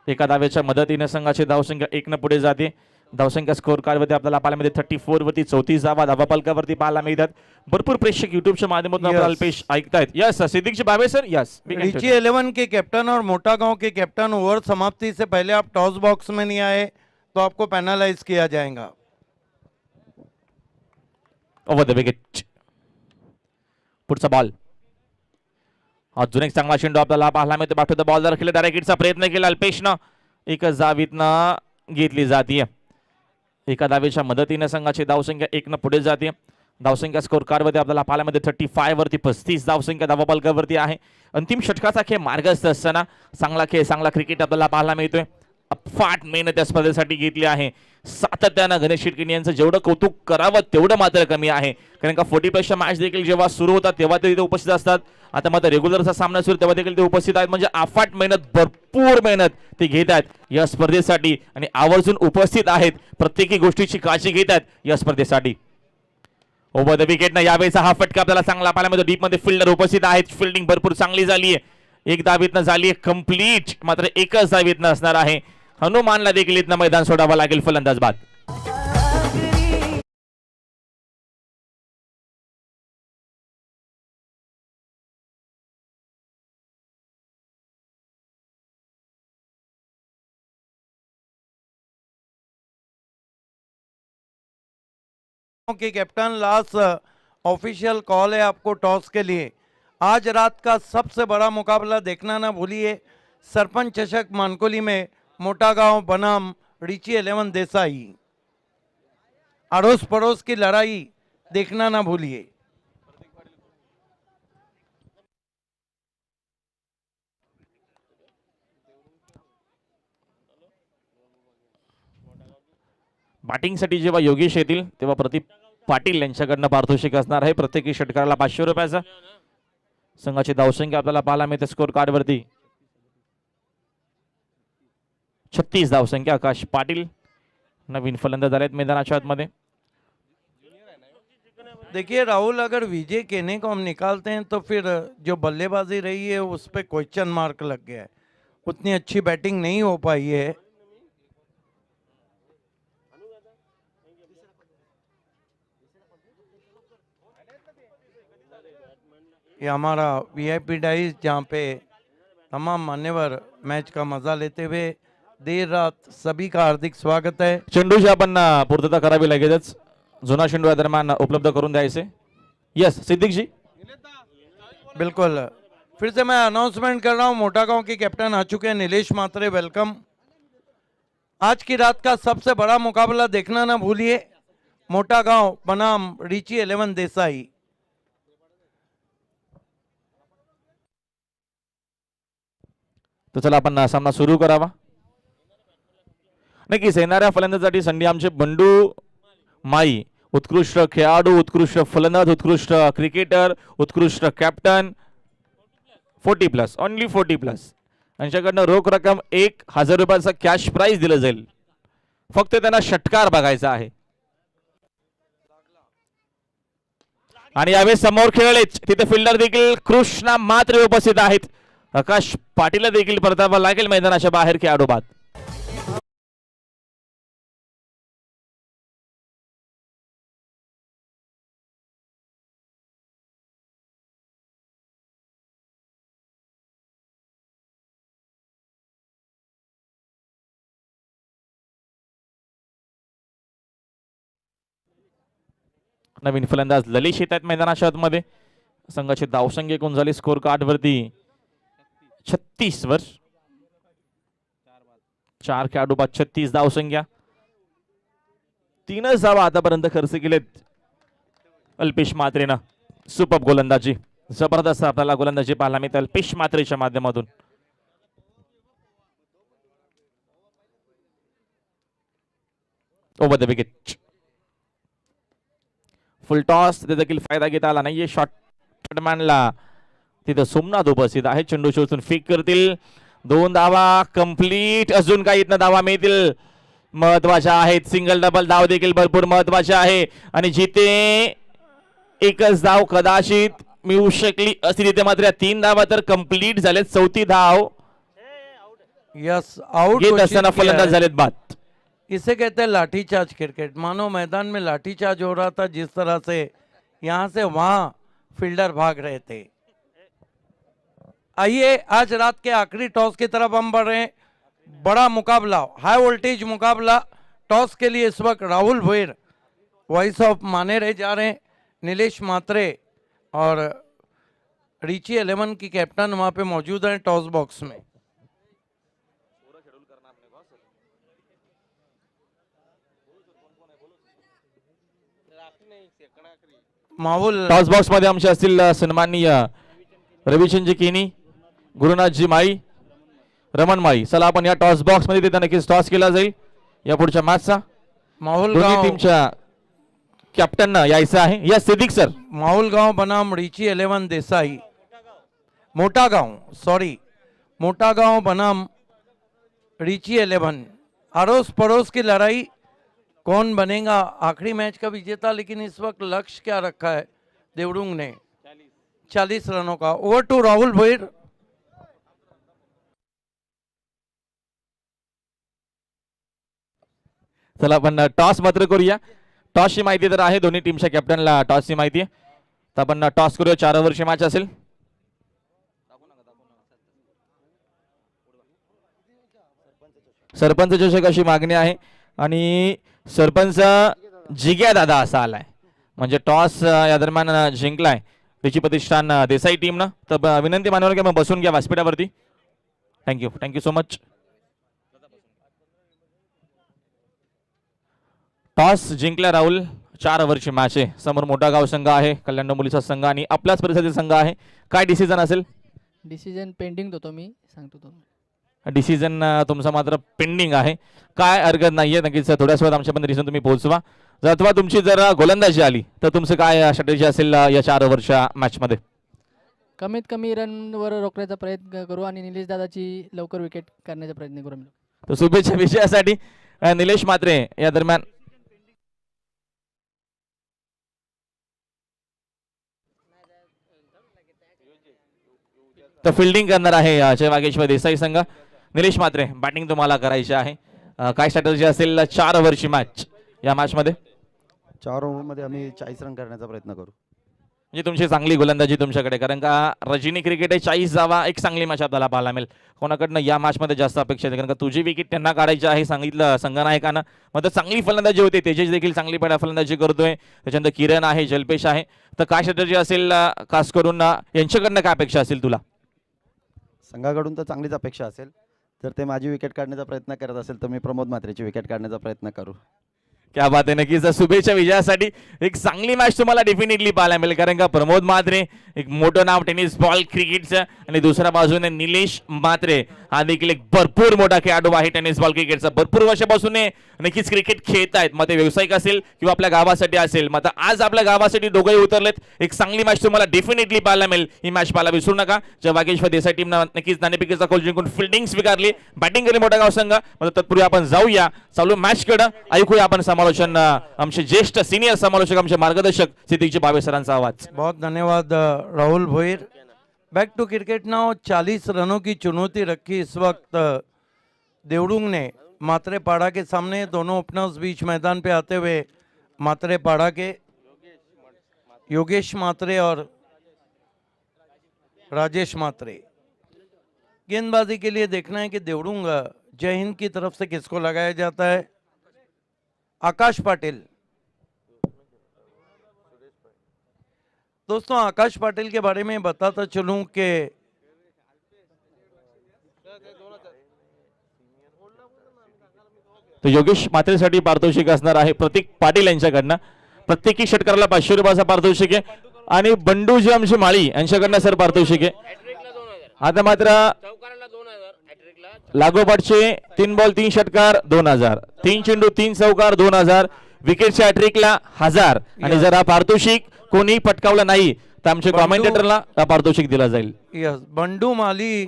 एका धावेच्या मदतीने संघाची धावसंख्या 1 न पुढे जाते. धावसंख्या स्कोर कार्ड मध्ये आपल्याला पाहायला मिळते 34 वरती 34 धावा धावाफलकावरती पाहायला मिळतात. भरपूर प्रेक्षक युट्यूबच्या माध्यमातून अल्पेश ऐकतायत. यस सिद्दीक बाबे सर. यस रीची 11 के कैप्टन और मोटा गांव के कैप्टन ओवर समाप्ति से पहले आप टॉस बॉक्स में नहीं आए तो आपको पेनलाइज किया जाएगा. Over the wicket. पुढचा बॉल. अजून एक चांगला चेंडू आपल्याला पाहायला मिळतो. बॅक टू द बॉल खेळला. डायरेक्ट हिटचा प्रयत्न केला अल्पेशनं. एकच धावीतनं घेतली जाते. एका धावेच्या मदतीने संघाची धावसंख्या 1 न पुढे जाते. धावसंख्या स्कोर कार्डवरती आपल्याला पाहायला 35 वरती 35 धावसंख्या धावाबलकावरती आहे. अंतिम षटकाचा खेळ मार्गस्थ असताना चांगला खेळ चांगला क्रिकेट आपल्याला पाहायला मिळतोय. अफाट मेहनत या स्पर्धेसाठी घेतली आहे. सातत्यानं गणेश शिर्के यांचं जेवढं कौतुक करावं तेवढं मात्र कमी आहे. कारण का 40+ मॅच देखील जेव्हा सुरू होतात तेव्हा ते तिथे उपस्थित असतात. आता मात्र रेग्युलरचा सामना सुरू तेव्हा देखील ते उपस्थित आहेत. म्हणजे अफाट मेहनत भरपूर मेहनत ते घेत आहेत या स्पर्धेसाठी आणि आवर्जून उपस्थित आहेत. प्रत्येकी गोष्टीची काळजी घेत आहेत या स्पर्धेसाठी. ओव्हर द विकेटनं यावेळेचा हा फटका आपल्याला चांगला पाहायला मिळतो. डीप मध्ये फिल्डर उपस्थित आहेत. फिल्डिंग भरपूर चांगली झाली आहे. एक धावीतनं झाली आहे कंप्लीट. मात्र एकच धावीतनं असणार आहे. हनुमानला देखील इथनं मैदान सोडावं लागेल फलंदाज बाद. कि कैप्टन लास्ट ऑफिशियल कॉल है आपको टॉस के लिए. आज रात का सबसे बड़ा मुकाबला देखना ना भूलिए. सरपंच चषक मानकोली में मोटा गांव बनाम रिची 11 देसाई. अड़ोस पड़ोस की लड़ाई देखना ना भूलिए. बॅटिंगसाठी जेव्हा योगेश येतील तेव्हा प्रदीप पाटील यांच्याकडनं पारितोषिक असणार आहे. प्रत्येकी षटकाराला 500 रुपयाचा. संघाची धावसंख्या आपल्याला पाहायला मिळते स्कोर कार्डवरती 36 धावसंख्या. आकाश पाटील नवीन फलंदाज आलेत मैदानाच्या आतमध्ये. देखिए राहुल, अगर विजय कहने को हम निकालते हैं तो फिर जो बल्लेबाजी रही है उस पर क्वेश्चन मार्क लग गया है. उतनी अच्छी बैटिंग नहीं हो पाई है. ये हमारा वीआईपी डाइस जहाँ पे तमाम मान्यवर मैच का मजा लेते हुए देर रात सभी का हार्दिक स्वागत है. चेंडूची आपण पूर्तता करावी लागेलच. जुना चेंडू या दरम्यान उपलब्ध करून द्यायचे. यस सिद्दीक जी. बिल्कुल. फिर से मैं अनाउंसमेंट कर रहा हूँ. मोटा गांव के कैप्टन आ चुके हैं नीलेश मात्रे. वेलकम. आज की रात का सबसे बड़ा मुकाबला देखना ना भूलिए. मोटा गांव बनाम रिची 11 देसाई. तर चला आपण सामना सुरू करावा. नक्कीच येणाऱ्या फलंदाजासाठी संधी आमचे बंडू माई उत्कृष्ट खेळाडू, उत्कृष्ट फलंदाज, उत्कृष्ट क्रिकेटर, उत्कृष्ट कॅप्टन 40+ ओनली 40+ यांच्याकडनं रोख रक्कम 1000 रुपयाचा कॅश प्राइज दिलं जाईल. फक्त त्यांना षटकार बघायचा आहे. आणि यावेळेस समोर खेळलेच तिथे फिल्डर देखील कृष्णा मात्र उपस्थित आहेत. आकाश पाटील देखील परतावा लागेल मैदानाच्या बाहेर खेळाडू बाद. नवीन फलंदाज ललिश येत आहेत मैदानाच्या आतमध्ये. संघाची धावसंख्या एकूण झाली स्कोर कार्डवरती 36 वर. 4 खेळाडू बाद 36 धावसंख्या. 3 धावा आतापर्यंत खर्च केलेत अल्पेश मात्रेनं. सुपर गोलंदाजी, जबरदस्त आपल्याला गोलंदाजी पाहायला मिळते अल्पेश मात्रेच्या माध्यमातून. Over the wicket. Full toss तिथे देखील फायदा घेता आला नाहीये. शॉर्ट मॅनला तिथं सोमनाथ उपस्थित आहे. चेंडू शोधून फेक करतील. 2 धावा कंप्लीट. अजून काही इथनं धावा मिळतील महत्वाच्या आहेत. सिंगल डबल धाव देखील भरपूर महत्वाचे आहे. आणि जिथे एकच धाव कदाचित मिळू शकली असती तिथे मात्र 3 धावा तर कंप्लीट झालेत. 4थी धाव यस आउट घेत असताना फलंदाज झालेत बाद. इसे कहते हैं लाठीचार्ज क्रिकेट. मानो मैदान में लाठीचार्ज हो रहा था. जिस तरह से यहाँ से वहां फील्डर भाग रहे थे. आइए आज रात के आखिरी टॉस की तरफ हम बढ़ रहे हैं. बड़ा मुकाबला, हाई वोल्टेज मुकाबला. टॉस के लिए इस वक्त राहुल भोयर वॉइस ऑफ माने रहे जा रहे हैं. नीलेश मात्रे और रिची 11 की कैप्टन वहां पे मौजूद हैं टॉस बॉक्स में. माहुल टॉस बॉक्स मध्ये आमचे असतील सन्माननीय रविचंद्रजी केनी, गुरुनाथजी माळी, रमण माळी. चला आपण या टॉस बॉक्स मध्ये तिथे नक्कीच टॉस केला जाईल या पुढच्या मॅचचा. माहुल दोन्ही गांव टीमच्या कॅप्टन यायचं आहे. या सिद्दीक सर. माहुल गांव बनाम रिची 11 देसाई, मोटा गांव, सॉरी, मोटा गांव बनाम रिची 11, अड़ोस पड़ोस की लड़ाई, कौन बनेगा आखिरी मैच का विजेता। लेकिन इस वक्त लक्ष्य क्या रखा है देवडुंग ने, 40 रनों का। Over to Rahul Bhoir. चला आपण टॉस मात्र करूया. टॉसची माहिती तर आहे, दोन्ही टीमच्या कॅप्टनला टॉसची माहिती आहे. तर आपण टॉस करूया. 4 ओव्हरची मॅच असेल. सरपंच चषक अशी मागणी आहे आणि सरपंच जिग्या दादा असा आलाय, म्हणजे टॉस या दरम्यान जिंकलाय त्याची प्रतिष्ठान देसाई टीमनं. तर विनंती मानवर की मग बसून घ्या व्यासपीठावरती. Thank you, thank you so much. Toss जिंकला राहुल. 4 ओव्हरची मॅच आहे. समोर मोठा गाव संघ आहे, कल्याण डोंबिवलीचा संघ आणि आपल्याच परिसरातील संघ आहे. काय डिसिजन असेल? डिसिजन पेंडिंग देतो मी, सांगतो तो. डिसिजन तुमचा मात्र पेंडिंग आहे. काय हरकत नाहीये, नक्कीच थोड्याच वेळात आमच्यापर्यंत डिसिजन तुम्ही पोहोचवा. जर अथवा तुमची जर गोलंदाजी आली तर तुमचं काय स्ट्रॅटेजी असेल या 4 ओव्हरच्या मॅच मध्ये? कमीत कमी रनवर रोखण्याचा प्रयत्न करू आणि निलेश दादाची लवकर विकेट करण्याचा प्रयत्न करू. तर शुभेच्छा विजयासाठी निलेश म्हात्रे. या दरम्यान तर फिल्डिंग करणार आहे जय वागेश्वर देसाई संघ. निलेश म्हात्रे, बॅटिंग तुम्हाला करायची आहे. काय स्ट्रॅटेजी असेल 4 ओव्हरची मॅच या मॅच मध्ये? 4 ओव्हरमध्ये आम्ही 40 रन करण्याचा प्रयत्न करू. म्हणजे तुमची चांगली गोलंदाजी तुमच्याकडे, कारण का रजनी क्रिकेट आहे 40 जावा, एक चांगली मॅच आपल्याला पाहायला मिळेल. कोणाकडनं या मॅच मध्ये जास्त अपेक्षा आहे, कारण का तुझी विकेट त्यांना काढायची आहे सांगितलं संघनायकानं. मग चांगली फलंदाजी होते, तेजेश देखील चांगली फलंदाजी करतोय. त्याच्यानंतर किरण आहे, जल्पेश आहे. तर काय स्ट्रॅटेजी असेल खास करून यांच्याकडनं काय अपेक्षा असेल तुला? संघाकडून तर चांगलीच अपेक्षा असेल. जर ते माझी विकेट काढण्याचा प्रयत्न करत असेल तर मी प्रमोद म्हात्रेची विकेट काढण्याचा प्रयत्न करू. क्या बात आहे. नक्कीच शुभेच्छा विजयासाठी. एक चांगली मॅच तुम्हाला डेफिनेटली पाहायला मिळेल, कारण का प्रमोद म्हात्रे एक मोठं नाव टेनिस बॉल क्रिकेटचं, आणि दुसऱ्या बाजूने निलेश म्हात्रे हा देखील एक भरपूर मोठा खेळाडू आहे टेनिस बॉल क्रिकेटचा. भरपूर वर्षापासून नक्कीच क्रिकेट खेळत आहेत, मग ते व्यावसायिक असेल किंवा आपल्या गावासाठी असेल. मग आज आपल्या गावासाठी दोघंही उतरलेत. एक चांगली मॅच तुम्हाला डेफिनेटली पाहायला मिळेल. ही मॅच पाहायला विसरू नका. जय वागेश्वर देसाई टीमनं नक्कीच नाणेफेकीचा गोल जिंकून फिल्डिंग स्वीकारली, बॅटिंग केली मोठा गाव संघ. मग तत्पूर्वी आपण जाऊया चालू मॅच कडे, ऐकूया आपण समालोचन आमचे ज्येष्ठ सिनियर समालोचक, आमचे मार्गदर्शक सिद्दीकजी भावे सरांचा आवाज. बहुत धन्यवाद Rahul Bhoir. Back to cricket now. 40 रनों की चुनौती रखी इस वक्त देवडुंग ने मात्रेपाड़ा के सामने। दोनों ओपनर्स बीच मैदान पे आते हुए मात्रेपाड़ा के योगेश मात्रे और राजेश मात्रे। गेंदबाजी के लिए देखना है कि देवडुंग जय हिंद की तरफ से किसको लगाया जाता है। आकाश पाटिल। दोस्तों आकाश पाटिल के बारे में बताता चलूं कि तो योगेश मात्रेसाठी पारितोषिक असणार आहे प्रतीक पाटील यांच्याकडनं. प्रत्येकी षटकाराला 500 रुपयाचा पारितोषिक आहे, आणि बंडूजी आमचे माळी यांच्याकडनं सर पारितोषिक आहे. आता मात्र लागोपाठचे 3 बॉल 3 षटकार 2000, 3 चेंडू 3 चौकार 2000, विकेटच्या हॅट्रिकला 1000, आणि जर हा पारितोषिक कोणी पटकावला नाही तर आमच्या कॉमेंटेटरला पारितोषिक दिला जाईल. यस, बंडू माली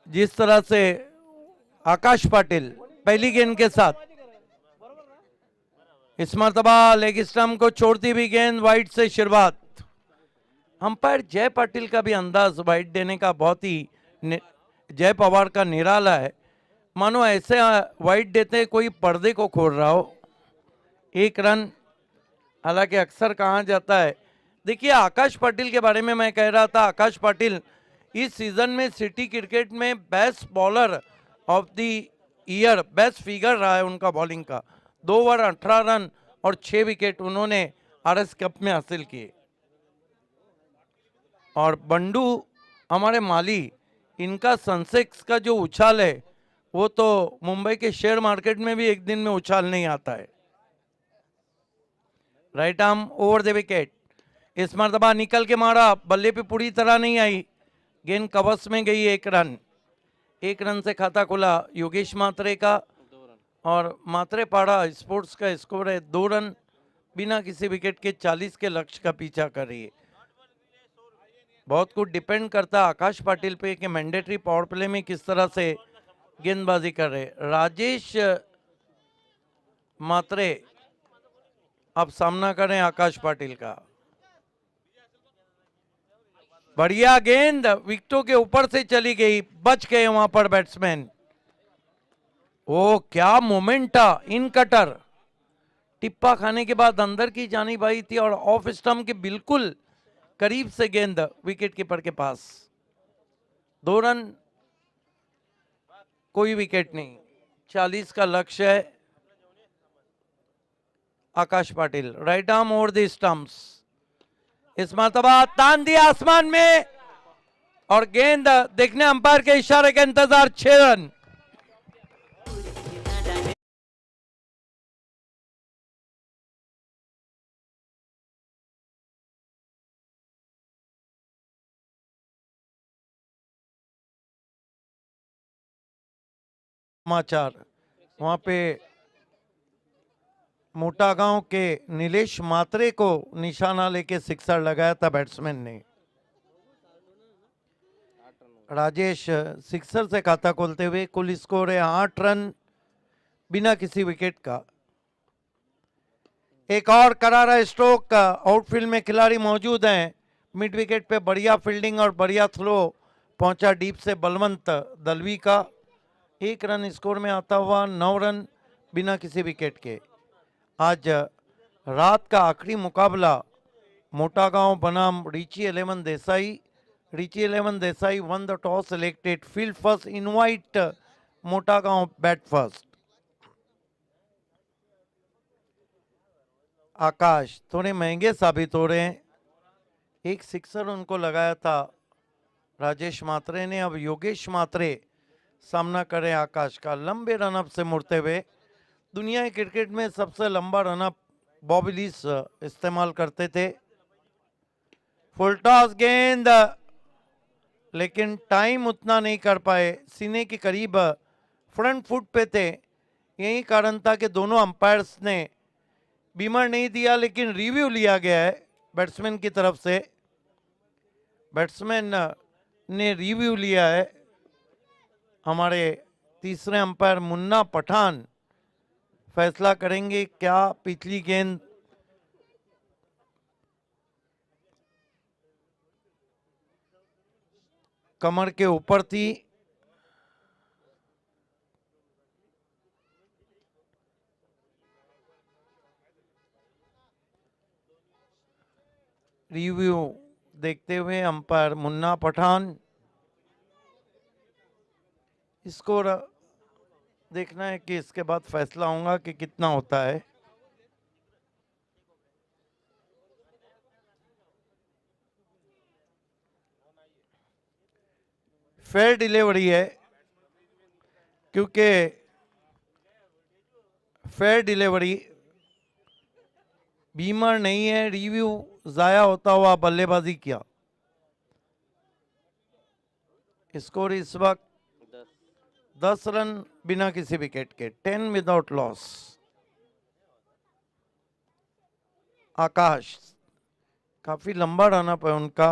जिस तरह से आकाश पाटिल पहली गेंद के साथ, इस मरतबा लेग स्टंप को छोड़ती भी गेंद वाइड से शुरुआत। अंपायर जय पाटिल का भी अंदाज वाइड देने का बहुत ही जय पवार का निराला है। मानो ऐसे वाइड देते कोई पर्दे को खोल रहा हो। 1 रन, हालांकि अक्सर कहा जाता है। देखिए आकाश पाटिल के बारे में मैं कह रहा था, आकाश पाटिल इस सीजन में सिटी क्रिकेट में best bowler of the year, best figure रहा है उनका बॉलिंग का। 2 ओवर 18 रन और 6 विकेट उन्होंने आरएस कप में हासिल किए। और बंडू हमारे माली, इनका सेंसेक्स का जो उछाल है वो तो मुंबई के शेयर मार्केट में भी एक दिन में उछाल नहीं आता है। Right arm over the wicket, इस मरतबा निकल के मारा, बल्ले पे पूरी तरह नहीं आई, गेंद कवच में गई। 1 रन से खाता खुला योगेश मात्रे का और मात्रे पाड़ा स्पोर्ट्स का स्कोर है 2 रन, बिना किसी विकेट के 40 के लक्ष्य का पीछा कर रही है। बहुत कुछ डिपेंड करता है आकाश पाटिल पे कि मैंडेटरी पावर प्ले में किस तरह से गेंदबाजी कर रहे। राजेश मात्रे अब सामना करें आकाश पाटिल का। बढ़िया गेंद विकेटों के ऊपर से चली गई, बच गए वहां पर बैट्समैन। ओ क्या मोमेंट था, इन कटर टिप्पा खाने के बाद अंदर की जानिब आई थी और ऑफ स्टंप के बिल्कुल करीब से गेंद विकेट कीपर के पास। 2 रन, कोई विकेट नहीं, 40 का लक्ष्य है। Akash Patil right arm over the stumps, इस मरतबा तान दिया आसमान में और गेंद देखने अंपायर के इशारे का इंतजार। 6 रन। समाचार वहां पे मोटा गांव के नीलेश मात्रे को निशाना लेके सिक्सर लगाया था बैट्समैन ने। राजेश सिक्सर से खाता खोलते हुए, कुल स्कोर है 8 रन बिना किसी विकेट का। एक और करारा स्ट्रोक, आउटफील्ड में खिलाड़ी मौजूद हैं। मिड विकेट पे बढ़िया फील्डिंग और बढ़िया थ्रो पहुंचा डीप से बलवंत दलवी का। 1 रन स्कोर में आता हुआ 9 रन बिना किसी विकेट के। आज रात का आखिरी मुकाबला मोटा गांव बनाम रिची 11 देसाई। रिची 11 Desai one the toss, selected field first, invite मोटा गांव बैट फर्स्ट। आकाश थोड़े महंगे साबित हो रहे हैं। एक सिक्सर उनको लगाया था राजेश मात्रे ने। अब योगेश मात्रे सामना करें आकाश का। लंबे रनअप से मुड़ते हुए, दुनिया के क्रिकेट में सबसे लंबा रनअप बॉबी लीस इस्तेमाल करते थे। फुल टॉस गेंद, लेकिन टाइम उतना नहीं कर पाए, सीने के करीब फ्रंट फुट पे थे। यही कारण था कि दोनों अंपायर्स ने बीमर नहीं दिया, लेकिन रिव्यू लिया गया है बैट्समैन की तरफ से। बैट्समैन ने रिव्यू लिया है। हमारे तीसरे अंपायर मुन्ना पठान फैसला करेंगे क्या पिछली गेंद कमर के ऊपर थी। रिव्यू देखते हुए अंपायर मुन्ना पठान। स्कोर देखना है कि इसके बाद फैसला होगा कि कितना होता है। फेयर डिलीवरी है, क्योंकि फेयर डिलीवरी बीमर नहीं है। रिव्यू जाया होता हुआ बल्लेबाजी किया। स्कोर इस वक्त 10 रन बिना किसी विकेट के, 10 विदाउट लॉस। आकाश काफी लंबा रनअप है उनका।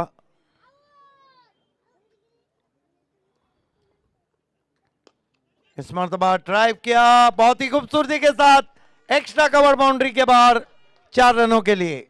इस मरतबा ड्राइव किया बहुत ही खूबसूरती के साथ, एक्स्ट्रा कवर बाउंड्री के बाहर 4 रनों के लिए।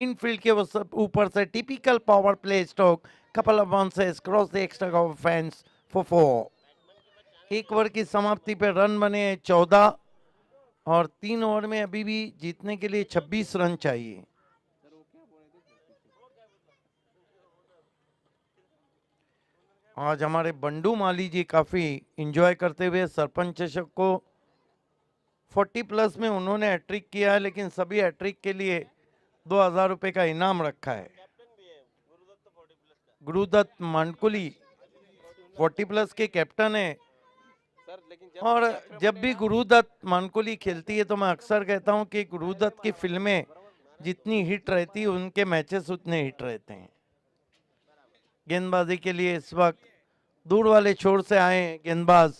इनफील्ड के ऊपर से typical power play stroke, couple of bounces cross the extra cover fence for 4। 1 over की समाप्ति पे रन बने 14 और 3 ओवर में अभी भी जीतने के लिए 26 रन चाहिए। आज हमारे बंडू माली जी काफी एंजॉय करते हुए सरपंच चषक को 40+ में उन्होंने हैट्रिक किया है, लेकिन सभी हैट्रिक के लिए 2000 रुपए का इनाम रखा है। गुरुदत्त मांडकुली 40+ के कैप्टन है। और जब भी गुरुदत्त मानकोली खेलती है तो मैं अक्सर कहता हूं कि गुरुदत्त की फिल्में जितनी हिट रहती है उनके मैचेस उतने हिट रहते हैं। गेंदबाजी के लिए इस वक्त दूर वाले छोर से आए गेंदबाज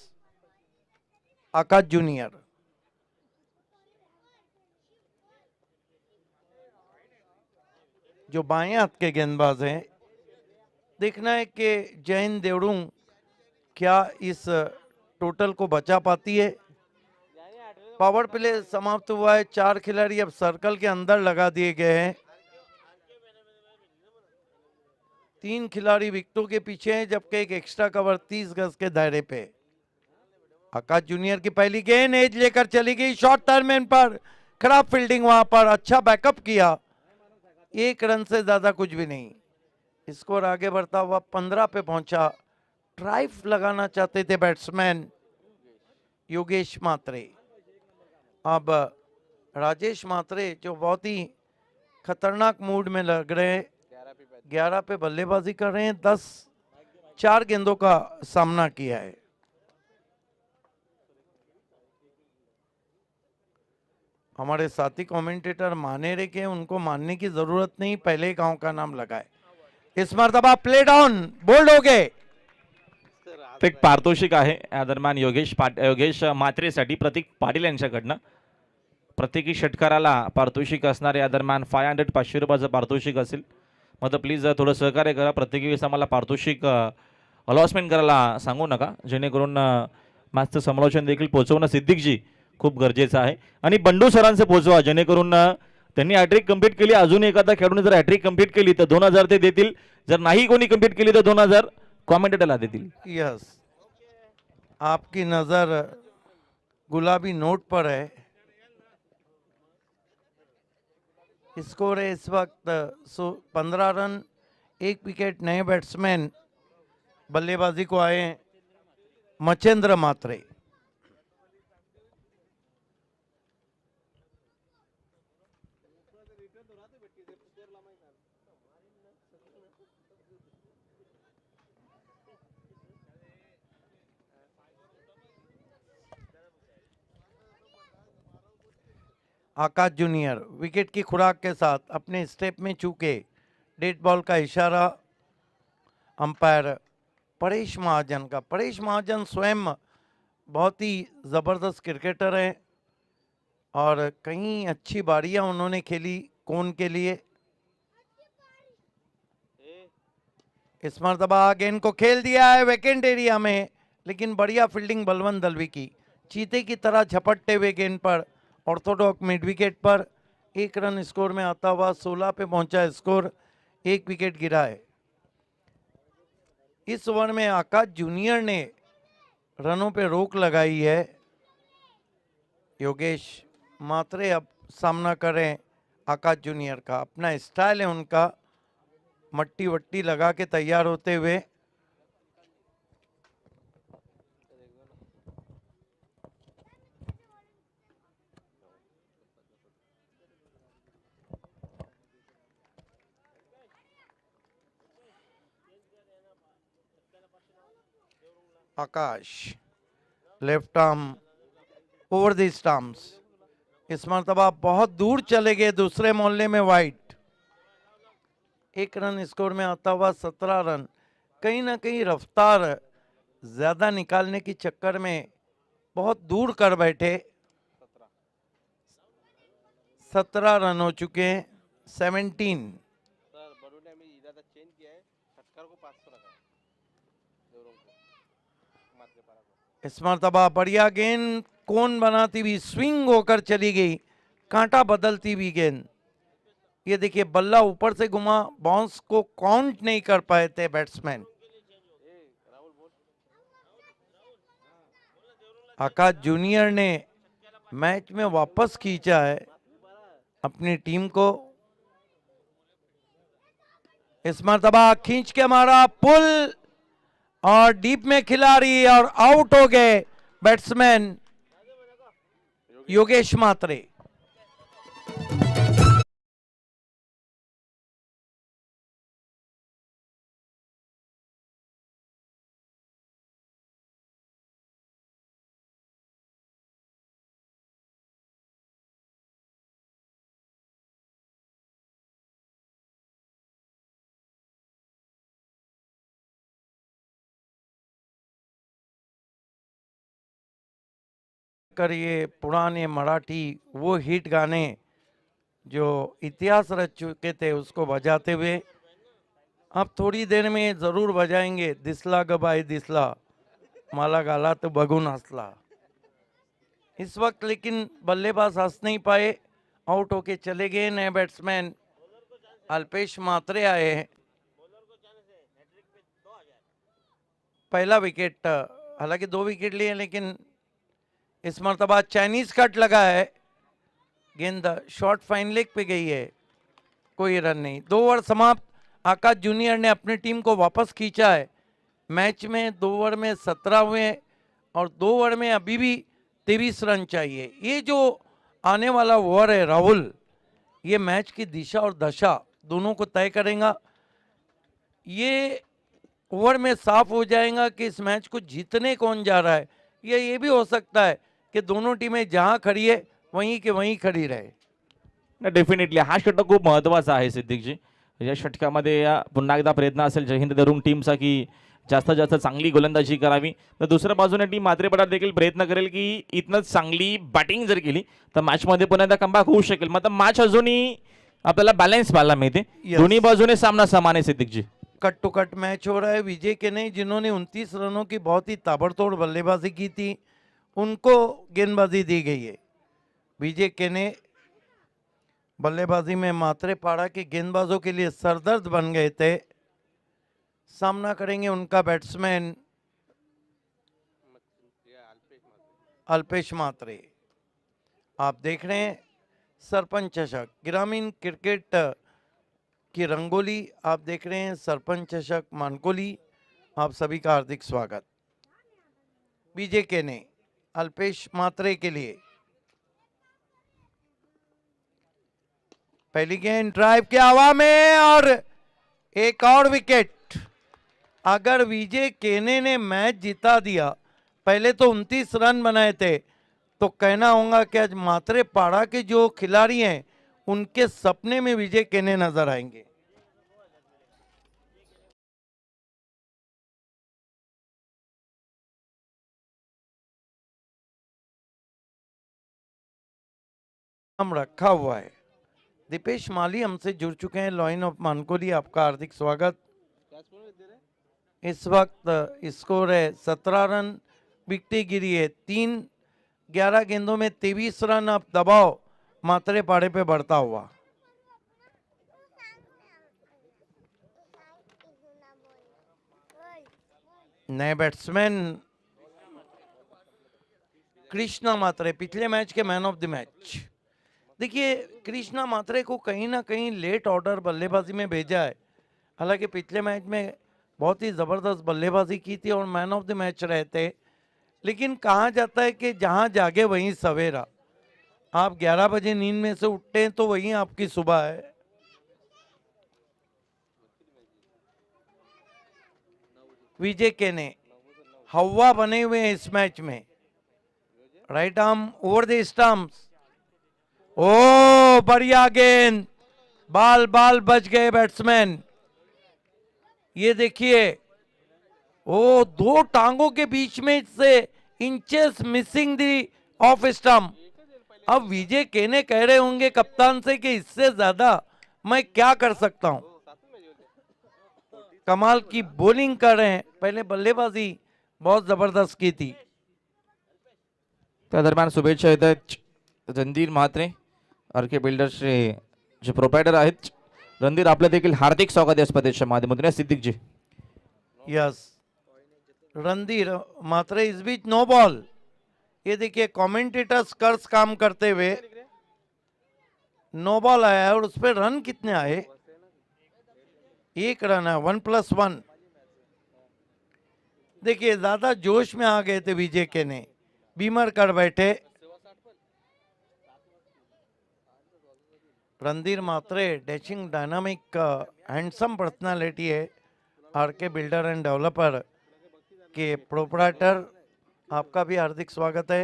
आकाश जूनियर। जो बाएं हाथ के गेंदबाज हैं, देखना है कि जैन देवड़ू क्या इस टोटल को बचा पाती है। पावर प्ले समाप्त हुआ है, 4 खिलाड़ी अब सर्कल के अंदर लगा दिए गए हैं। 3 खिलाड़ी विकेटों के पीछे हैं, जबकि एक एक्स्ट्रा कवर 30 गज के दायरे पे। आकाश जूनियर की पहली गेंद एज लेकर चली गई, शॉर्ट टर्न पर खराब फील्डिंग, वहां पर अच्छा बैकअप किया, 1 रन से ज्यादा कुछ भी नहीं। स्कोर आगे बढ़ता हुआ 15 पे पहुंचा। ड्राइव लगाना चाहते थे बैट्समैन योगेश मात्रे। अब राजेश मात्रे जो बहुत ही खतरनाक मूड में लग रहे हैं, 11 पे बल्लेबाजी कर रहे हैं, 4 गेंदों का सामना किया है। हमारे साथी कमेंटेटर माने रहे कि उनको मानने की जरूरत नहीं, पहले गांव का नाम लगाए। इस मर्तबा प्ले डाउन, बोल्ड हो गए। एक पारितोषिक आहे या दरम्यान योगेश मात्रेसाठी प्रतीक पाटील यांच्याकडनं। प्रत्येकी षटकाराला पारितोषिक असणार या दरम्यान 500 रुपयाचं पारितोषिक असेल। मग प्लीज थोडं सहकार्य करा, प्रत्येकी वेळेस आम्हाला पारितोषिक अलॉसमेंट करायला सांगू नका, जेणेकरून मॅचचं समालोचन देखील पोहोचवणं सिद्दीकजी खूप गरजेचं आहे। आणि बंडू सरांचे पोहोचवा, जेणेकरून त्यांनी हॅट्रिक कंप्लीट केली, अजून एखादा खेळाडूने जर हॅट्रिक कंप्लीट केली तर 2000 ते देतील, जर नाही कोणी कंप्लीट केली तर 2000 कॉमेंटेटरला देतील। यस, आपकी नजर गुलाबी नोट पर है। स्कोर है इस वक्त 15 रन, 1 विकेट। नए बैट्समैन बल्लेबाजी को आए हैं मचेंद्र मात्रे। आकाश जूनियर विकेट की खुराक के साथ अपने स्टेप में चूके, डेड बॉल का इशारा अंपायर परेश महाजन का। परेश महाजन स्वयं बहुत ही ज़बरदस्त क्रिकेटर हैं और कई अच्छी बारियां उन्होंने खेली कोन के लिए। इस मरतबा गेंद को खेल दिया है वैकेंट एरिया में, लेकिन बढ़िया फील्डिंग बलवंत दलवी की, चीते की तरह झपटते हुए गेंद पर ऑर्थोडॉक्स मिड विकेट पर 1 रन स्कोर में आता हुआ 16 पे पहुंचा स्कोर, 1 विकेट गिरा है। इस ओवर में आकाश जूनियर ने रनों पे रोक लगाई है। योगेश मात्रे अब सामना करें आकाश जूनियर का, अपना स्टाइल है उनका, मट्टी वट्टी लगा के तैयार होते हुए। Akash left arm over the stumps, इस मरतबा बहुत दूर चले गए, दूसरे मोहल्ले में वाइड। 1 रन स्कोर में आता हुआ 17 रन। कहीं ना कहीं रफ्तार ज्यादा निकालने के चक्कर में बहुत दूर कर बैठे। 17 रन हो चुके हैं, 17। इस मरतबा बढ़िया गेंद कोन बनाती हुई स्विंग होकर चली गई, कांटा बदलती हुई गेंद। ये देखिए बल्ला ऊपर से घुमा, बाउंस को काउंट नहीं कर पाए थे बैट्समैन। आकाश जूनियर ने मैच में वापस खींचा है अपनी टीम को। इस मरतबा खींच के मारा पुल और डीप में खिलाड़ी और आउट हो गए बैट्समैन योगेश मात्रे। कर ये पुराने मराठी वो हिट गाने जो इतिहास रच चुके थे उसको बजाते हुए आप थोड़ी देर में जरूर बजाएंगे दिसला गबाई दिसला माला गाला तो बगुन हंसला। इस वक्त लेकिन बल्लेबाज हंस नहीं पाए, आउट होके चले गए। नए बैट्समैन अल्पेश मात्रे आए हैं। पहला विकेट, हालांकि 2 विकेट लिए लेकिन इस मर्तबा चाइनीज कट लगा है। गेंद शॉर्ट फाइन लेग पे गई है, कोई रन नहीं। 2 ओवर समाप्त। आकाश जूनियर ने अपनी टीम को वापस खींचा है। मैच में 2 ओवर में 17 हुए और 2 ओवर में अभी भी 23 रन चाहिए। ये जो आने वाला ओवर है राहुल, ये मैच की दिशा और दशा दोनों को तय करेगा। ये ओवर में साफ हो जाएगा कि इस मैच को जीतने कौन जा रहा है। ये भी हो सकता है कि दोनों टीमें जहां खड़ी है वहीं के वहीं खड़ी रहे। डेफिनेटली हा षटक खूप महत्वाचा आहे सिद्दीकजी। या षटकामध्ये या पुन्हा एकदा प्रयत्न असेल जय हिंद तरुण टीमचा की जास्तीत जास्त चांगली गोलंदाजी करावी। तर दुसऱ्या बाजूने टीम मात्रेपडा देखील प्रयत्न करेल की इथनं चांगली बॅटिंग जर केली तर मॅचमध्ये पुन्हा एकदा कमबॅक होऊ शकेल। मतलब मॅच अजूनही आपल्याला बॅलन्स पाहायला मिळते। Yes. दोन्ही बाजूने सामना समान आहे सिद्दीकजी। कट टू कट मैच हो रहा है। विजय केने जिन्होंने 29 रनों की बहुत ही ताबड़तोड़ बल्लेबाजी की थी, उनको गेंदबाजी दी गई है। विजय केने बल्लेबाजी में मात्रेपाड़ा के गेंदबाजों के लिए सरदर्द बन गए थे। सामना करेंगे उनका बैट्समैन अल्पेश मात्रे। आप देख रहे हैं सरपंच चषक ग्रामीण क्रिकेट की रंगोली, आप देख रहे हैं सरपंच चषक मानकोली। आप सभी का हार्दिक स्वागत। विजय केने अल्पेश मात्रे के लिए पहली गेंद ड्राइव के हवा में और एक और विकेट। अगर विजय केने ने मैच जिता दिया, पहले तो 29 रन बनाए थे, तो कहना होगा कि आज मात्रेपाड़ा के जो खिलाड़ी हैं उनके सपने में विजय केने नजर आएंगे। हम रखा हुआ है। दीपेश माली हमसे जुड़ चुके हैं, लाइन ऑफ मानकोली। आपका हार्दिक स्वागत। इस वक्त स्कोर है 17 रन, विकेट गिरी है 3। 11 गेंदों में 23 रन। अब दबाव मात्रेपाड़े पे बढ़ता हुआ। नए बैट्समैन कृष्णा मात्रे, पिछले match K man of the match. देखिए कृष्णा मात्रे को कहीं ना कहीं लेट ऑर्डर बल्लेबाजी में भेजा है। हालांकि पिछले मैच में बहुत ही ज़बरदस्त बल्लेबाजी की थी और मैन ऑफ द मैच रहे थे, लेकिन कहा जाता है कि जहां जागे वहीं सवेरा। आप 11 बजे नींद में से उठते हैं तो वहीं आपकी सुबह है। विजय केने हवा बने हुए हैं इस मैच में। Right arm over the stumps. ओ बढ़िया गेंद, बाल बाल बच गए बैट्समैन। ये देखिए, ओ 2 टांगों के बीच में से inches missing the off stump. अब विजय केने कह रहे होंगे कप्तान से कि इससे ज्यादा मैं क्या कर सकता हूं। कमाल की बॉलिंग कर रहे हैं, पहले बल्लेबाजी बहुत जबरदस्त की थी। त्या दरम्यान शुभेच्छा येत आहेत रणधीर म्हात्रे आरके बिल्डर्सचे जे प्रोप्रायटर आहेत। रणधीर आपलं देखील हार्दिक स्वागत या स्पर्धेच्या माध्यमातून। सिद्दीकजी यस, रणधीर मात्रे इस बीच नो बॉल। ये देखिए कमेंटेटर्स कर्स काम करते हुए नो बॉल आया है और उस पर रन कितने आए? 1 रन है, 1+1। देखिए ज्यादा जोश में आ गए थे विजय केने, बीमर कर बैठे। रणधीर मात्रे डैशिंग डायनामिक हैंडसम पर्सनालिटी है। आरके बिल्डर एंड डेवलपर के प्रोप्राइटर, आपका भी हार्दिक स्वागत है।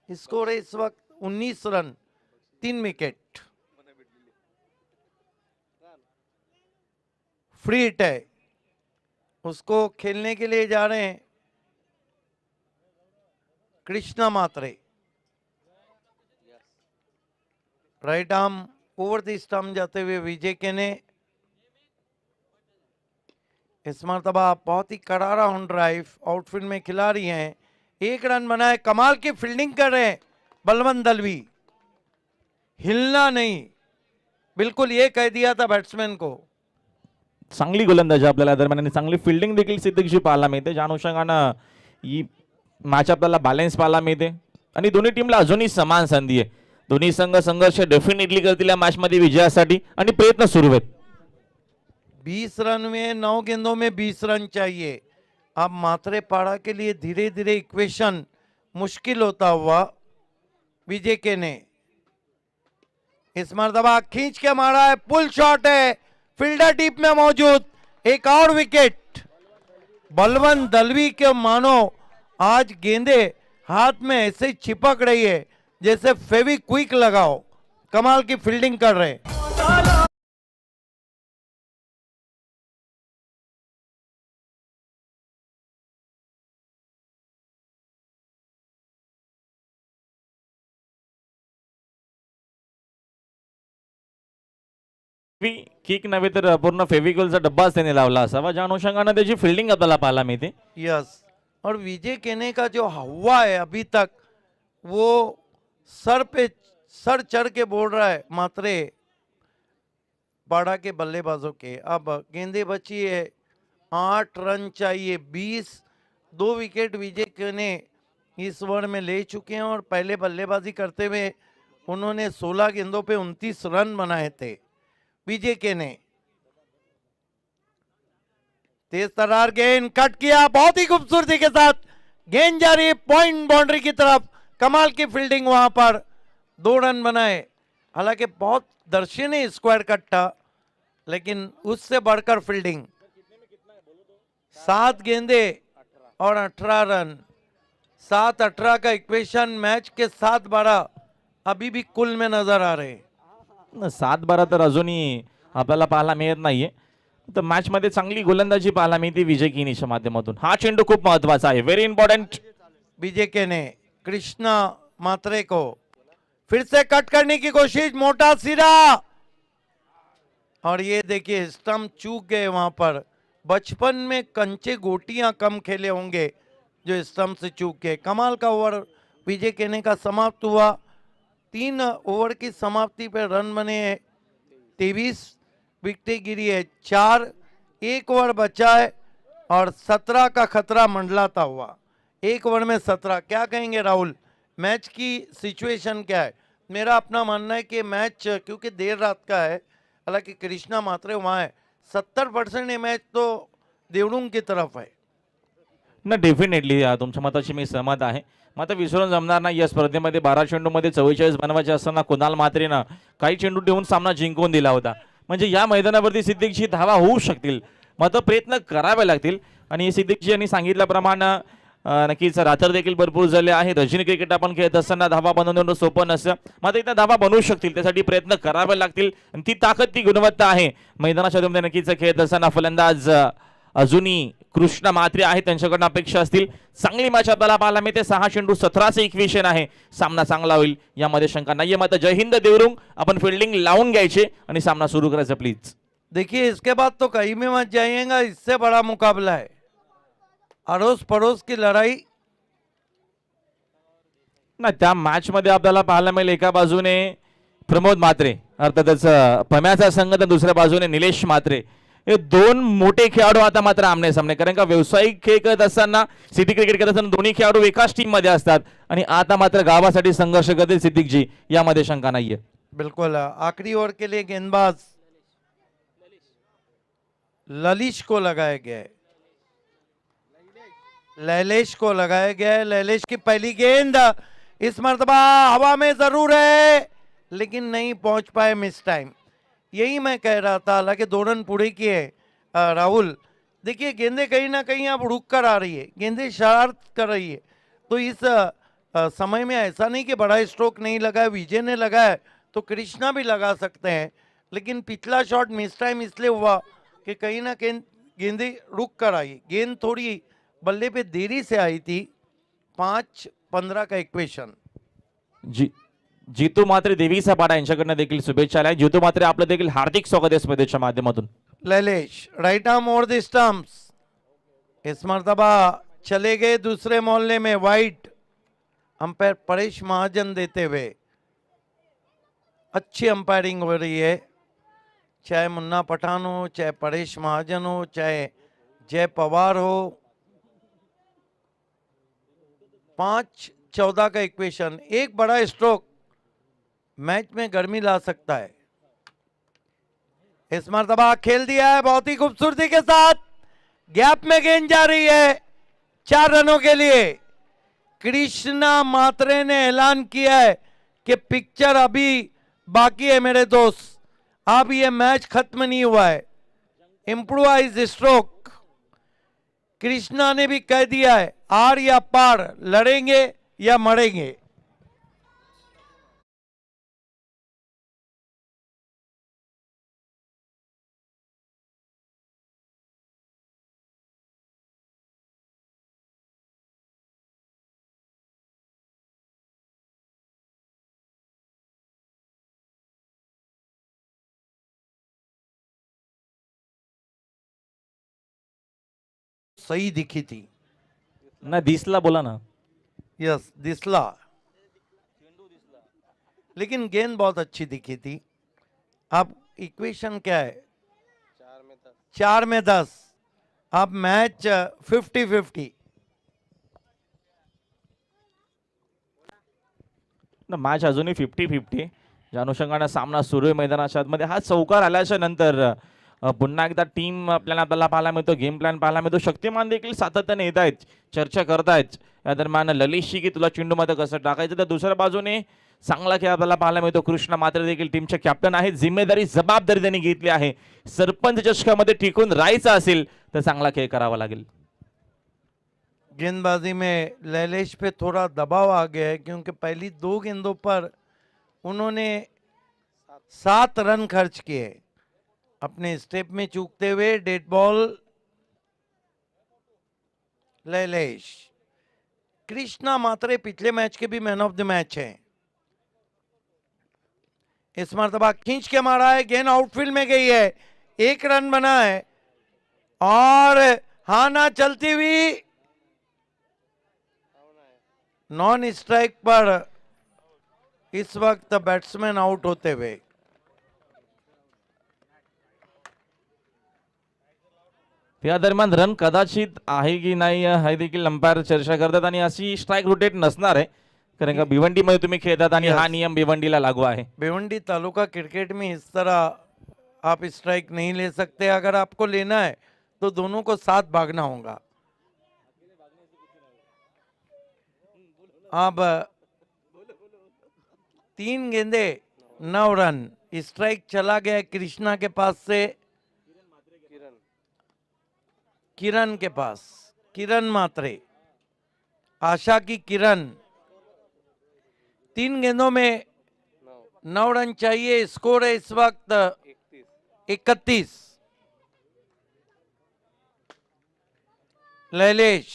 स्कोर है इस वक्त 19 रन, 3 विकेट। फ्री हिट है, उसको खेलने के लिए जा रहे हैं Krishna Mhatre, right arm over the stump जाते हुए विजय केने। इस मरतबा बहुत ही करारा ऑन ड्राइव आउटफील्ड में खिलाड़ी हैं, 1 रन बनाए, कमाल की फील्डिंग कर रहे हैं बलवंत दलवी, हिलना नहीं, बिल्कुल ये कह दिया था बैट्समैन को। चांगली गोलंदाजी आपल्याला दरम्यान आणि चांगली फिल्डिंग देखील सिद्धीची पाहायला मिळते, ज्या अनुषंगानं ही मॅच आपल्याला बॅलन्स पाहायला मिळते आणि दोन्ही टीमला अजूनही समान संधी आहे. दोन्ही संघ संघर्ष डेफिनेटली करतील या मॅच मध्ये विजयासाठी आणि प्रयत्न सुरू आहेत. 20 रन में 9 गेंदों में 20 रन चाहिए। अब मात्रे पाड़ा के लिए धीरे धीरे इक्वेशन मुश्किल होता हुआ विजय के ने इस मरतबा खींच के मारा है, पुल शॉट है, फील्डर डीप में मौजूद, एक और विकेट। बलवंत दलवी के मानो आज गेंदे हाथ में ऐसे चिपक रही है जैसे फेविक्विक लगाओ, कमाल की फील्डिंग कर रहे हैं। किक नव्हे तर पूर्ण फेविकॉलचा डब्बाच त्याने लावला असावा, ज्या अनुषंगानं त्याची फिल्डिंग आपल्याला पाहायला मिळते. यस, और विजय केने का जो हवा है अभी तक वो सर चढ़ के बोल रहा है मात्रे पाड़ा के बल्लेबाजों के। अब गेंदे बची है, 8 रन चाहिए, 2 विकेट विजय केने इस ओवर में ले चुके हैं और पहले बल्लेबाजी करते हुए उन्होंने 16 गेंदों पे 29 रन बनाए थे। विजय केने तेज तरार गेंद कट किया, बहुत ही खूबसूरती के साथ गेंद जा रही है पॉइंट बाउंड्री की तरफ, कमाल की फील्डिंग वहां पर, 2 रन बनाए। हालांकि बहुत दर्शनीय स्क्वायर कट था लेकिन उससे बढ़कर फील्डिंग। 7 गेंदे और 18 रन, 7-18 का इक्वेशन मैच के 7-12 अभी भी कुल में नजर आ रहे हैं। 7-12 तर अजूनही आपल्याला पाहायला मिळत नाहीये. तर मॅच मध्ये चांगली गोलंदाजी पाहायला मिळते विजय किनीच्या माध्यमातून. हा चेंडू खूप महत्वाचा आहे, व्हेरी इंपॉर्टंट. विजय के ने कृष्णा मात्रे को फिर से कट करने की कोशिश, मोटा सिरा, और ये देखिए स्टंप चूक गए वहां पर। बचपन में कंचे गोटियां कम खेले होंगे जो स्टंप से चूक गए। कमाल का ओवर विजय केने का समाप्त हुआ। 3 ओवर की समाप्ति पर रन बने हैं, 23 विकेटें गिरी है, 4, 1 ओवर बचा है और 17 का खतरा मंडलाता हुआ। 1 ओवर में 17, क्या कहेंगे राहुल, मैच की सिचुएशन क्या है? मेरा अपना मानना है कि मैच क्योंकि देर रात का है, हालांकि कृष्णा मात्रे वहाँ है, 70% ये मैच तो देवडूंग की तरफ है। ना डेफिनेटली तुमच्या मताशी मी सहमत आहे. मात्र विसरून जमणार नाही, या स्पर्धेमध्ये 12 चेंडूमध्ये 44 बनवायचे असताना कुणाल मात्रेनं काही चेंडू ठेवून सामना जिंकून दिला होता. म्हणजे या मैदानावरती सिद्दीकची धावा होऊ शकतील, मात्र प्रयत्न करावे लागतील. आणि सिद्दीकजी यांनी सांगितल्याप्रमाणे नक्कीच रात्र देखील भरपूर झाले आहे. रजनी क्रिकेट आपण खेळत असताना धावा बनवणं सोपं नसतं, मात्र इथं धावा बनवू शकतील, त्यासाठी प्रयत्न करावे लागतील. आणि ती ताकद, ती गुणवत्ता आहे मैदानाच्या मध्ये नक्कीच खेळत असताना. फलंदाज अजूनही कृष्ण मात्रे आहेत, त्यांच्याकडून अपेक्षा असतील. चांगली मॅच आपल्याला पाहायला मिळते. 6 चेंडू 17 इक्वेशन आहे, सामना चांगला होईल यामध्ये शंका नाहीये. मात्र जय हिंद देवरुंग, आपण फिल्डिंग लावून घ्यायचे आणि सामना सुरू करायचा प्लीज. देखिए इसके बाद तो कहीं में मत जाइएगा, इससे बड़ा मुकाबला है, अड़ोस पड़ोस की लड़ाई। ना त्या मॅच मध्ये आपल्याला पाहायला मिळेल एका बाजूने प्रमोद मात्रे अर्थातच पम्याचा संघ, तर दुसऱ्या बाजूने निलेश मात्रे. हे 2 मोठे खेळाडू आता मात्र आमने सामने, कारण का व्यावसायिक खेळ करत असताना, सिटी क्रिकेट करत असताना दोन्ही खेळाडू एकाच टीम मध्ये असतात आणि आता मात्र गावासाठी संघर्ष करतील सिद्दीकजी, यामध्ये शंका नाहीये. बिल्कुल, आखिरी ओवर के लिए गेंदबाज ललिश को लगाया गया है, लैलेश को लगाया गया है। लैलेश की पहली गेंद इस मर्तबा हवा में जरूर है लेकिन नहीं पहुंच पाए, मिस टाइम। यही मैं कह रहा था, हालांकि 2 रन पूरे किए राहुल। देखिए गेंदें कहीं ना कहीं अब रुक कर आ रही है, गेंदें शरारत कर रही है, तो इस समय में ऐसा नहीं कि बड़ा स्ट्रोक नहीं लगा है, विजय ने लगा है तो कृष्णा भी लगा सकते हैं, लेकिन पिछला शॉट मिस टाइम इसलिए हुआ कि कहीं ना कहीं गेंदें रुक कर आई। गेंद थोड़ी बल्ले पे देरी से आई थी, 5 15 का इक्वेशन. जितू मात्रे देवीचा पाडा यांच्याकडनं देखील शुभेच्छा आल्या. जितू मात्रे आपलं देखील हार्दिक स्वागत आहे स्पर्धेच्या माध्यमातून. Lailesh right arm over the stumps. इस मर्तबा चले गए दूसरे मोहल्ले में वाइट. अंपायर परेश महाजन देते हुए. अच्छी अंपायरिंग हो रही है, चाहे मुन्ना पठान हो, चाहे परेश महाजन हो, चाहे जय पवार हो. 5-14 का इक्वेशन. एक बड़ा स्ट्रोक मैच में गर्मी ला सकता है. इस मर्तबा खेल दिया है बहुत ही खूबसूरती के साथ. गैप में गेंद जा रही है 4 रनों के लिए. कृष्णा मात्रे ने ऐलान किया है कि पिक्चर अभी बाकी है मेरे दोस्त, अब ये मैच खत्म नहीं हुआ है. Improvise stroke. कृष्णा ने भी कह दिया है आर या पार, लड़ेंगे या मरेंगे. सही दिखी थी. ना दिसला बोला ना. यस दिसला, लेकिन गेंद बहुत अच्छी दिखी थी. अब इक्वेशन क्या है? 4 में 10. अब मैच 50-50. ना मॅच अजूनही 50-50 ज्या अनुषंगाने सामना सुरू आहे मैदानाच्या आतमध्ये. हा चौकार आल्याच्या नंतर पुन्हा एकदा टीम आपल्याला पाहायला मिळतो, गेम प्लॅन पाहायला मिळतो. शक्तिमान देखील सातत्याने येत आहेत, चर्चा करतायत. या दरम्यान ललितशी की तुला चेंडूमध्ये कसं टाकायचं. तर दुसऱ्या बाजूने चांगला खेळ आपल्याला पाहायला मिळतो. कृष्णा मात्रे देखील टीमचे कॅप्टन आहेत. जिम्मेदारी जबाबदारी त्यांनी घेतली आहे. सरपंच चषकामध्ये टिकून राहायचं असेल तर चांगला खेळ करावा लागेल. गेंदबाजी में लैलेश पे थोड़ा दबाव आ गया है क्योंकि पहली 2 गेंदों पर उन्होंने 7 रन खर्च किए. अपने स्टेप में चूकते हुए डेड बॉल. लैलेश. कृष्णा मात्रे पिछले मैच के भी मैन ऑफ द मैच हैं. इस मर्तबा खींच के मारा है, गेंद आउटफील्ड में गई है. 1 रन बना है और हाना चलती हुई नॉन स्ट्राइक पर इस वक्त बैट्समैन आउट होते हुए. या दरम्यान रन कदाचित आहे की नाही हे देखील अंपायर चर्चा करतात. आणि अशी स्ट्राइक रोटेट नसणार आहे, कारण का भिवंडीमध्ये तुम्ही खेळतात आणि हा नियम भिवंडीला लागू आहे. भिवंडी तालुका क्रिकेट में इस तरह आप स्ट्राइक नहीं ले सकते. अगर आपको लेना है तो दोनों को साथ भागना होगा. अब 3 गेंदे 9 रन. स्ट्राइक चला गया कृष्णा के पास से किरण के पास. किरण मात्रे, आशा की किरण. 3 गेंदों में 9 रन चाहिए. स्कोर है इस वक्त 31. लैलेश.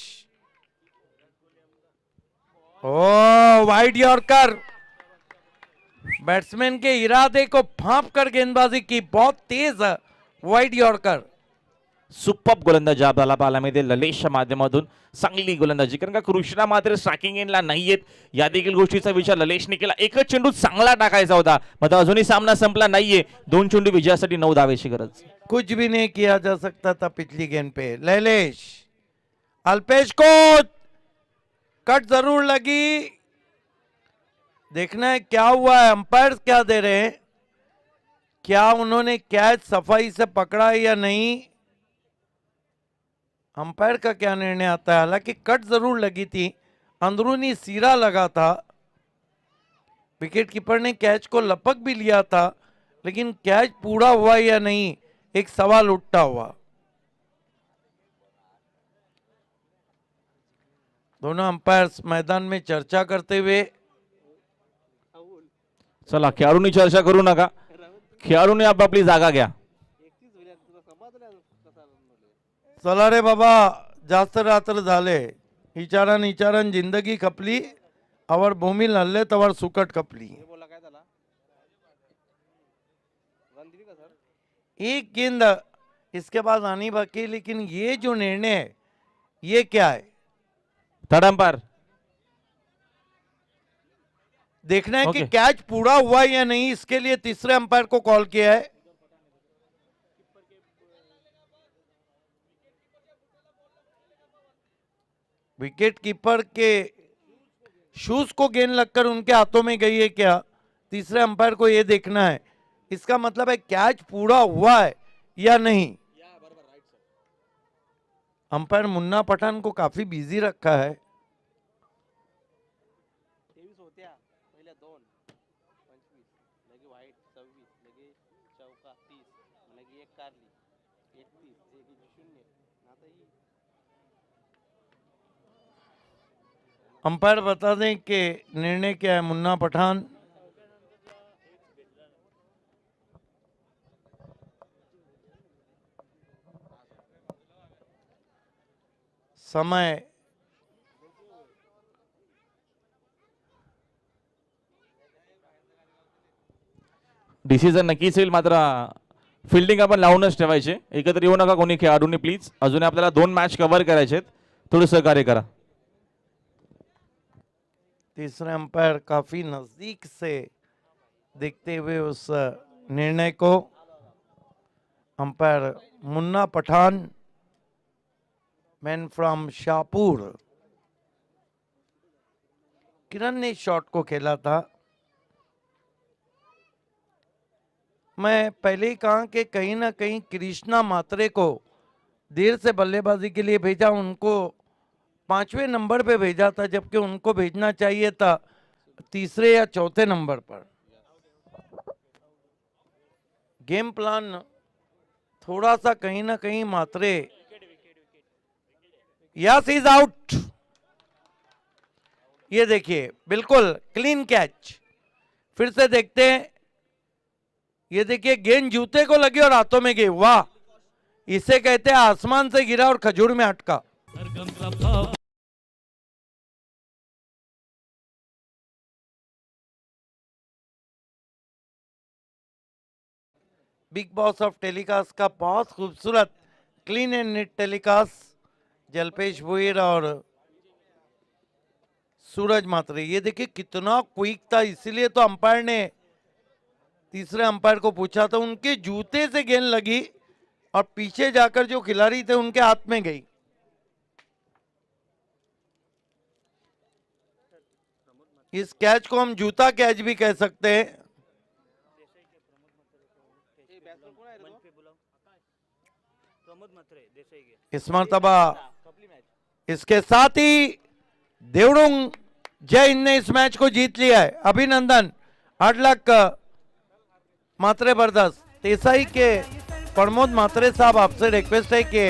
ओ वाइड यॉर्कर. बैट्समैन के इरादे को फांप कर गेंदबाजी की. बहुत तेज वाइड यॉर्कर. सुपर गोलंदाजी आपल्याला पाहायला मिळते ललितच्या माध्यमातून. चांगली गोलंदाजी, कारण का कृष्णा मात्र स्ट्रायकिंग एंडला नाहीयेत. या देखील गोष्टीचा विचार ललितने केला. एकच चेंडू चांगला टाकायचा होता, मात्र अजूनही सामना संपला नाहीये. 2 चेंडू विजयासाठी 9 धावेची गरज. कुछ भी नहीं किया जा सकता था पिछली गेंद पे. लैलेश. अल्पेश को कट जरूर लगी. देखना है क्या हुआ है, अंपायर क्या दे रहे हैं. क्या उन्होंने कैच सफाई से पकड़ा है या नहीं, अंपायर का क्या निर्णय आता है. हालांकि कट जरूर लगी थी, अंदरूनी सीरा लगा था. विकेट कीपर ने कैच को लपक भी लिया था, लेकिन कैच पूरा हुआ या नहीं एक सवाल उठता हुआ. दोनों अंपायर्स मैदान में चर्चा करते हुए. चला खेळाडूंनी चर्चा करू नका, खेळाडूंनी आपापली जागा घ्या. चला रे बाबा, जास्त रात्र झाले. विचारान जिंदगी खपली आवर भूमिल हल्ले तवर सुकट कपली. एक गेंद इसके बाद आनी बाकी, लेकिन ये जो निर्णय है ये क्या है थर्ड अंपायर. देखना है कि Okay. कैच पूरा हुआ है या नहीं, इसके लिए तीसरे अंपायर को कॉल किया है. विकेट कीपर के शूज को गेंद लगकर उनके हाथों में गई है क्या, तीसरे अंपायर को यह देखना है. इसका मतलब है कैच पूरा हुआ है या नहीं. अंपायर मुन्ना पठान को काफी बिजी रखा है. अंपायर बता दें कि निर्णय क्या है. मुन्ना पठान समय डिसिजन नक्कीच येईल, मात्र फिल्डिंग आपण लावूनच ठेवायचे. एकत्र येऊ नका कोणी खेळाडूंनी प्लीज. अजून आपल्याला 2 मॅच कव्हर करायचे आहेत. थोडं सहकार्य करा. तीसरे अंपायर काफी नजदीक से देखते हुए उस निर्णय को. Umpire Munna Pathan, man from Shahpur. Kiran ने शॉट को खेला था. मैं पहले ही कहा कि कहीं ना कहीं कृष्णा मात्रे को देर से बल्लेबाजी के लिए भेजा, उनको 5वें नंबर पे भेजा था, जबकि उनको भेजना चाहिए था तीसरे या चौथे नंबर पर. गेम प्लान थोड़ा सा कहीं ना कहीं मात्रे. Yes, is out. ये देखिए बिल्कुल क्लीन कैच. फिर से देखते हैं. ये देखिए गेंद जूते को लगी और हाथों में गई. वाह, इसे कहते हैं आसमान से गिरा और खजूर में अटका. बिग बॉस ऑफ टेलीकास्ट का बहुत खूबसूरत क्लीन एंड नीट टेलीकास्ट. जलपेश भुईर और सूरज मात्रे. ये देखिए कितना क्विक था, इसीलिए तो अंपायर ने तीसरे अंपायर को पूछा था. उनके जूते से गेंद लगी और पीछे जाकर जो खिलाड़ी थे उनके हाथ में गई. इस कैच को हम जूता कैच भी कह सकते हैं. इस मर्तबा इसके साथ ही देवडुंग जय हिंद ने इस मैच को जीत लिया है. अभिनंदन. 8 लाख मात्रे बरदास. देसाई के प्रमोद मात्रे साहब, आपसे रिक्वेस्ट है कि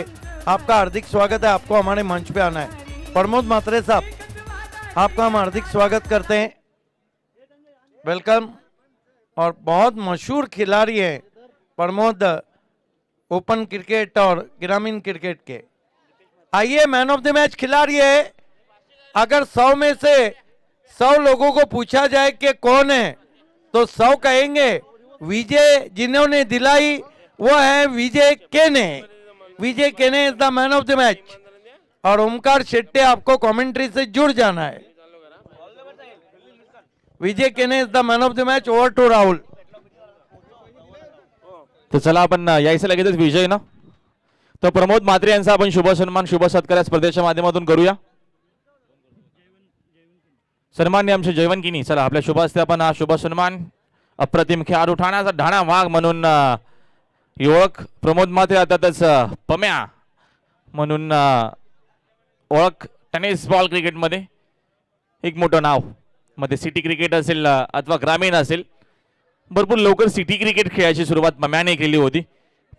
आपका हार्दिक स्वागत है. आपको हमारे मंच पे आना है. प्रमोद मात्रे साहब, आपका हम हार्दिक स्वागत करते हैं. वेलकम. और बहुत मशहूर खिलाड़ी हैं प्रमोद, ओपन क्रिकेट और ग्रामीण क्रिकेट के. आइए, मैन ऑफ द मैच खिलाड़ी है. अगर 100 में से 100 लोगों को पूछा जाए कि कौन है, तो 100 कहेंगे विजय जिन्होंने दिलाई वो है विजय केने. विजय Kene is the man of the match. और ओमकार शेट्टे, आपको कमेंट्री से जुड़ जाना है. Vijay Kene is the man of the match. Over to Rahul. तर चला आपण यायचं लगेचच विजय ना. तर प्रमोद मात्रे यांचा आपण शुभ सन्मान, शुभ सत्कार या स्पर्धेच्या माध्यमातून करूया. सन्मान्य आमचे जयवंत. चला आपल्या शुभ हस्ते आपण हा शुभ सन्मान अप्रतिम खेळाडू, ठाण्याचा ढाणा वाघ म्हणून युवक प्रमोद मात्रे, अर्थातच पम्या म्हणून ओळख टेनिस बॉल क्रिकेटमध्ये एक मोठं नाव. मध्ये सिटी क्रिकेट असेल अथवा ग्रामीण असेल, भरपूर लवकर सिटी क्रिकेट खेळायची सुरुवात पम्याने केली होती.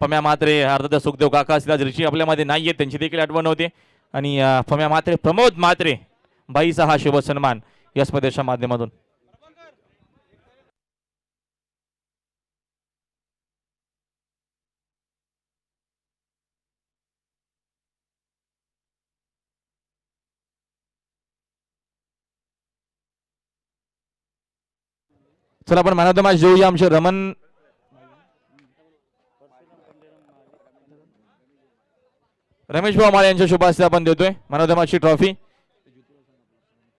पम्या मात्रे, अर्थातच सुखदेव काका असतील, आज ऋषी आपल्यामध्ये नाही आहेत, त्यांची देखील आठवण होते. आणि पम्या मात्रे, प्रमोद मात्रे बाईचा हा शुभ सन्मान या स्पर्धेच्या माध्यमातून. चला आपण मॅन ऑफ द मॅच देऊया आमचे रमेश भाऊ माळे यांच्या शुभ हस्ते आपण देतोय मॅन ऑफ द मॅचची ट्रॉफी.